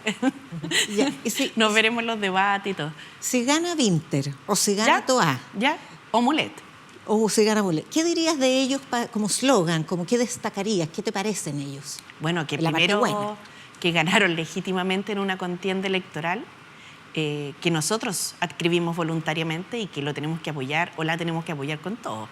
nos veremos en los debates y todo. Si gana Winter o si gana Toá. ¿Ya? O Mulet. O si gana Mulet. ¿Qué dirías de ellos como slogan? Como ¿qué destacarías? ¿Qué te parecen ellos? Bueno, que primero que ganaron legítimamente en una contienda electoral, que nosotros adscribimos voluntariamente y que lo tenemos que apoyar o la tenemos que apoyar con todo.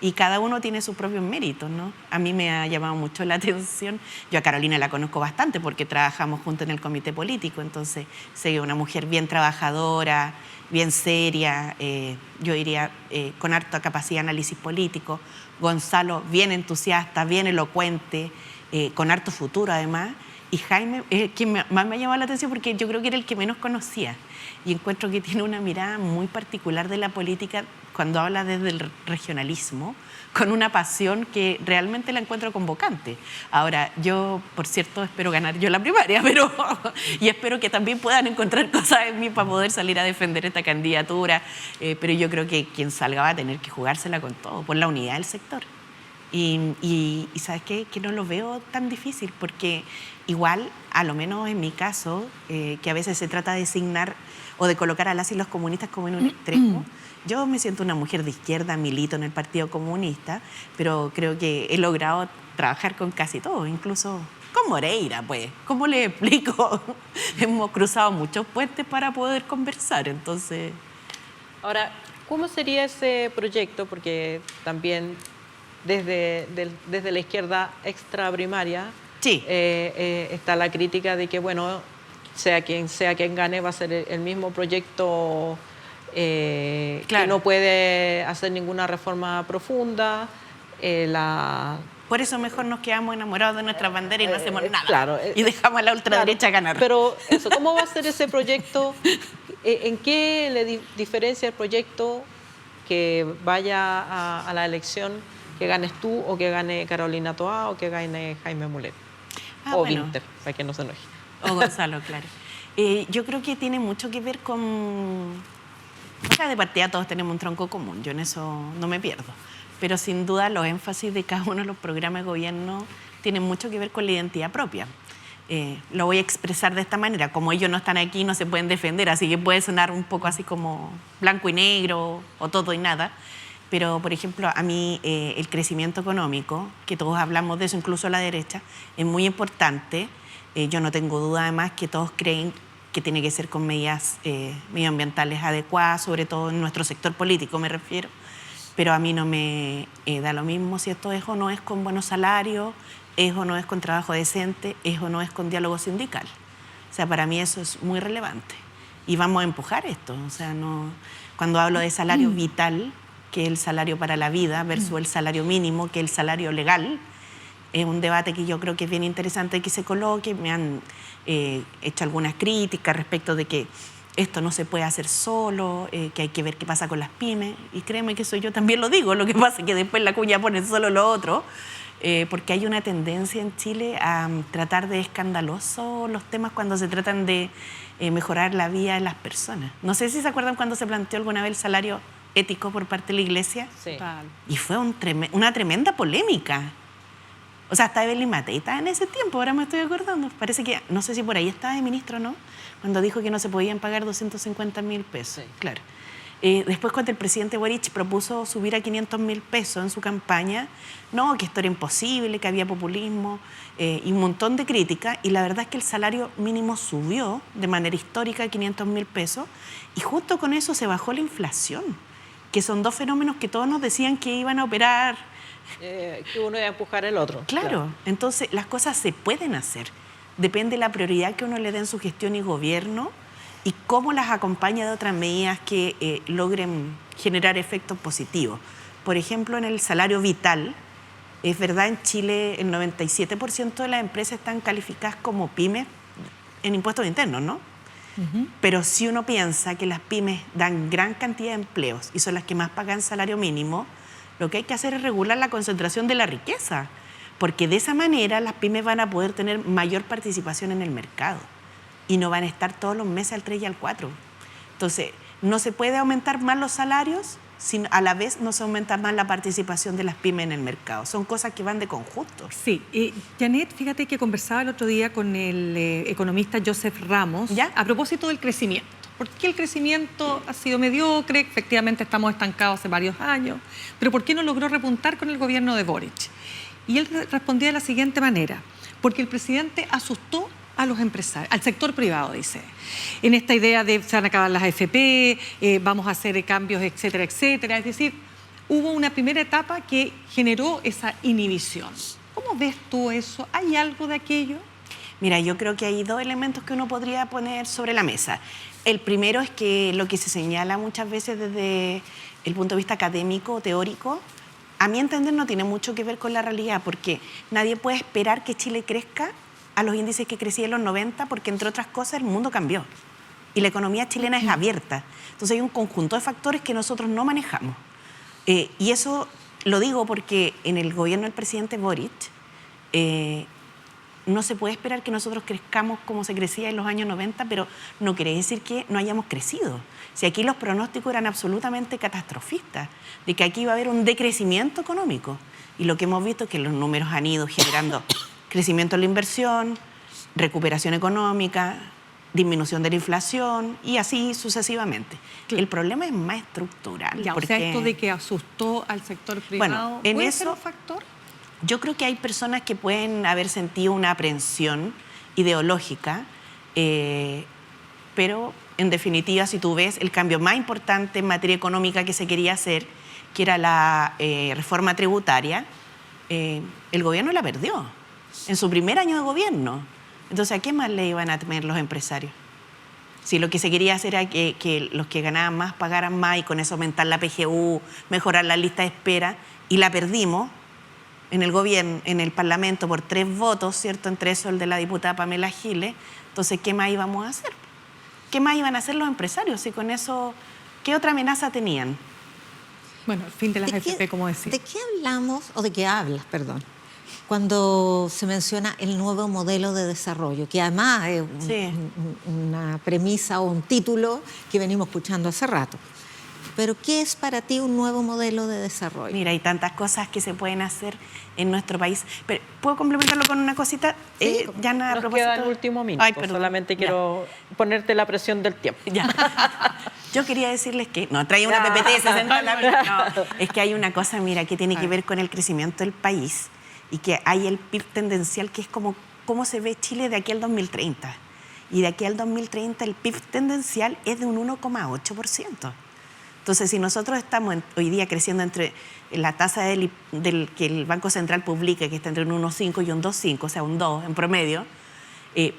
y cada uno tiene sus propios méritos, ¿no? A mí me ha llamado mucho la atención. Yo a Carolina la conozco bastante porque trabajamos juntos en el comité político, entonces sé que es una mujer bien trabajadora, bien seria, yo diría con harta capacidad de análisis político. Gonzalo, bien entusiasta, bien elocuente, con harto futuro además. Y Jaime, quien más me ha llamado la atención porque yo creo que era el que menos conocía. Y encuentro que tiene una mirada muy particular de la política cuando habla desde el regionalismo, con una pasión que realmente la encuentro convocante. Ahora, yo, por cierto, espero ganar yo la primaria, y espero que también puedan encontrar cosas en mí para poder salir a defender esta candidatura, pero yo creo que quien salga va a tener que jugársela con todo, por la unidad del sector. Y ¿sabes qué? Que no lo veo tan difícil, porque igual, a lo menos en mi caso, que a veces se trata de designar o de colocar a las y los comunistas como en un extremo, yo me siento una mujer de izquierda, milito en el Partido Comunista, pero creo que he logrado trabajar con casi todo, incluso con Moreira, pues. ¿Cómo le explico? Hemos cruzado muchos puentes para poder conversar, entonces... Ahora, ¿cómo sería ese proyecto? Porque también desde la izquierda extraprimaria sí. Está la crítica de que, bueno, sea quien gane, va a ser el mismo proyecto que no puede hacer ninguna reforma profunda. Por eso mejor nos quedamos enamorados de nuestras banderas y no hacemos nada. Claro, y dejamos a la ultraderecha ganar. Pero eso, ¿cómo va a ser ese proyecto? ¿En qué le diferencia el proyecto que vaya a la elección, que ganes tú o que gane Carolina Toá o que gane Jaime Mulet? O Winter, para que no se enoje. O Gonzalo, claro. Yo creo que tiene mucho que ver con... O sea, de partida todos tenemos un tronco común, yo en eso no me pierdo. Pero sin duda los énfasis de cada uno de los programas de gobierno tienen mucho que ver con la identidad propia. Lo voy a expresar de esta manera. Como ellos no están aquí, no se pueden defender, así que puede sonar un poco así como blanco y negro o todo y nada. Pero, por ejemplo, a mí el crecimiento económico, que todos hablamos de eso, incluso a la derecha, es muy importante. Yo no tengo duda, además, que todos creen que tiene que ser con medidas medioambientales adecuadas, sobre todo en nuestro sector político, me refiero. Pero a mí no me da lo mismo si esto es o no es con buenos salarios, es o no es con trabajo decente, es o no es con diálogo sindical. O sea, para mí eso es muy relevante. Y vamos a empujar esto. O sea, no, cuando hablo de salario vital, que es el salario para la vida, versus el salario mínimo, que es el salario legal, es un debate que yo creo que es bien interesante que se coloque. Me han hecho algunas críticas respecto de que esto no se puede hacer solo, que hay que ver qué pasa con las pymes. Y créeme que eso yo también lo digo, lo que pasa es que después la cuña pone solo lo otro, porque hay una tendencia en Chile a tratar de escandaloso los temas cuando se tratan de mejorar la vida de las personas. No sé si se acuerdan cuando se planteó alguna vez el salario ético por parte de la Iglesia. Sí. Y fue una tremenda polémica. O sea, hasta Evelyn Matei estaba en ese tiempo, ahora me estoy acordando. Parece que, no sé si por ahí estaba de ministro, ¿no? Cuando dijo que no se podían pagar 250.000 pesos. Sí. Claro. Después, cuando el presidente Boric propuso subir a 500.000 pesos en su campaña, no, que esto era imposible, que había populismo y un montón de críticas. Y la verdad es que el salario mínimo subió de manera histórica a 500.000 pesos y justo con eso se bajó la inflación, que son dos fenómenos que todos nos decían que iban a operar. Que uno iba a empujar el otro. Claro, entonces las cosas se pueden hacer. Depende de la prioridad que uno le dé en su gestión y gobierno y cómo las acompaña de otras medidas que logren generar efectos positivos. Por ejemplo, en el salario vital, es verdad, en Chile el 97% de las empresas están calificadas como pymes en impuestos internos, ¿no? Pero si uno piensa que las pymes dan gran cantidad de empleos y son las que más pagan salario mínimo, lo que hay que hacer es regular la concentración de la riqueza, porque de esa manera las pymes van a poder tener mayor participación en el mercado y no van a estar todos los meses al 3 y al 4. Entonces, no se puede aumentar más los salarios si a la vez no se aumenta más la participación de las pymes en el mercado. Son cosas que van de conjunto. Sí. Janet, fíjate que conversaba el otro día con el economista Joseph Ramos a propósito del crecimiento. ¿Por qué el crecimiento ha sido mediocre? Efectivamente estamos estancados hace varios años. Pero ¿por qué no logró repuntar con el gobierno de Boric? Y él respondía de la siguiente manera. Porque el presidente asustó a los empresarios, al sector privado, dice. En esta idea de se van a acabar las AFP, vamos a hacer cambios, etcétera, etcétera. Es decir, hubo una primera etapa que generó esa inhibición. ¿Cómo ves tú eso? ¿Hay algo de aquello? Mira, yo creo que hay dos elementos que uno podría poner sobre la mesa. El primero es que lo que se señala muchas veces desde el punto de vista académico o teórico, a mi entender no tiene mucho que ver con la realidad, porque nadie puede esperar que Chile crezca a los índices que crecía en los 90, porque entre otras cosas el mundo cambió y la economía chilena es abierta. Entonces hay un conjunto de factores que nosotros no manejamos. Y eso lo digo porque en el gobierno del presidente Boric no se puede esperar que nosotros crezcamos como se crecía en los años 90, pero no quiere decir que no hayamos crecido. Si aquí los pronósticos eran absolutamente catastrofistas, de que aquí iba a haber un decrecimiento económico. Y lo que hemos visto es que los números han ido generando crecimiento en la inversión, recuperación económica, disminución de la inflación y así sucesivamente. El problema es más estructural. Ya, porque, o sea, esto de que asustó al sector privado, en ¿puede eso, ser un factor? Yo creo que hay personas que pueden haber sentido una aprensión ideológica, pero en definitiva, si tú ves el cambio más importante en materia económica que se quería hacer, que era la reforma tributaria, el gobierno la perdió en su primer año de gobierno. Entonces, ¿a qué más le iban a temer los empresarios? Si lo que se quería hacer era que los que ganaban más pagaran más y con eso aumentar la PGU, mejorar la lista de espera, y la perdimos en el gobierno, en el Parlamento por 3 votos, ¿cierto? Entre eso el de la diputada Pamela Giles. Entonces, ¿qué más íbamos a hacer? ¿Qué más iban a hacer los empresarios? Y con eso, ¿qué otra amenaza tenían? Bueno, el fin de las AFP, como decía. ¿De qué hablamos, o de qué hablas, perdón, cuando se menciona el nuevo modelo de desarrollo, que además es una premisa o un título que venimos escuchando hace rato? Pero ¿qué es para ti un nuevo modelo de desarrollo? Mira, hay tantas cosas que se pueden hacer en nuestro país. Pero, ¿puedo complementarlo con una cosita? Sí, ya nada, nos queda el último minuto. Ay, perdón. Solamente quiero ponerte la presión del tiempo. Ya. Yo quería decirles que no traía una PPT de 60 lápices. No, es que hay una cosa, mira, que tiene que ver con el crecimiento del país y que hay el PIB tendencial, que es como cómo se ve Chile de aquí al 2030. Y de aquí al 2030 el PIB tendencial es de un 1,8%. Entonces, si nosotros estamos hoy día creciendo entre la tasa que el Banco Central publica, que está entre un 1,5 y un 2,5, o sea, un 2 en promedio,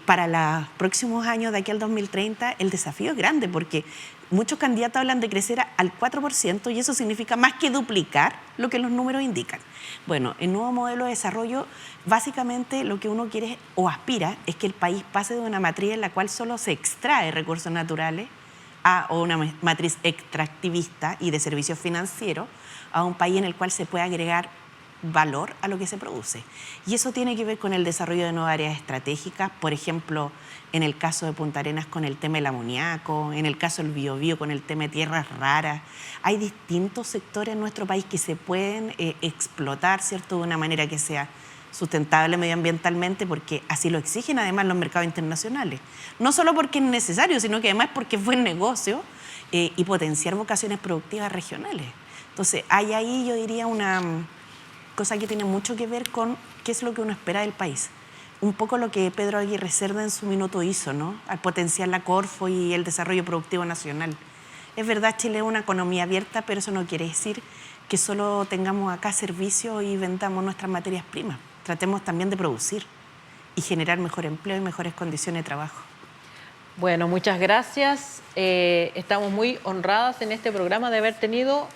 para los próximos años de aquí al 2030 el desafío es grande porque muchos candidatos hablan de crecer al 4% y eso significa más que duplicar lo que los números indican. Bueno, el nuevo modelo de desarrollo, básicamente lo que uno quiere o aspira es que el país pase de una matriz en la cual solo se extrae recursos naturales o una matriz extractivista y de servicios financieros a un país en el cual se puede agregar valor a lo que se produce. Y eso tiene que ver con el desarrollo de nuevas áreas estratégicas, por ejemplo, en el caso de Punta Arenas con el tema del amoníaco, en el caso del Biobío con el tema de tierras raras. Hay distintos sectores en nuestro país que se pueden explotar, ¿cierto?, de una manera que sea sustentable medioambientalmente, porque así lo exigen además los mercados internacionales. No solo porque es necesario, sino que además porque es buen negocio y potenciar vocaciones productivas regionales. Entonces, hay ahí, yo diría, una cosa que tiene mucho que ver con qué es lo que uno espera del país. Un poco lo que Pedro Aguirre Cerda en su minuto hizo, ¿no?, al potenciar la Corfo y el desarrollo productivo nacional. Es verdad, Chile es una economía abierta, pero eso no quiere decir que solo tengamos acá servicios y vendamos nuestras materias primas. Tratemos también de producir y generar mejor empleo y mejores condiciones de trabajo. Bueno, muchas gracias. Estamos muy honradas en este programa de haber tenido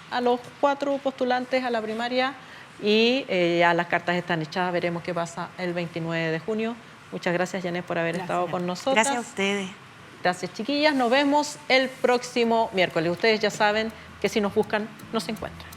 a los 4 postulantes a la primaria y ya las cartas están echadas. Veremos qué pasa el 29 de junio. Muchas gracias, Janet, por haber estado con nosotros. Gracias a ustedes. Gracias, chiquillas. Nos vemos el próximo miércoles. Ustedes ya saben que si nos buscan, nos encuentran.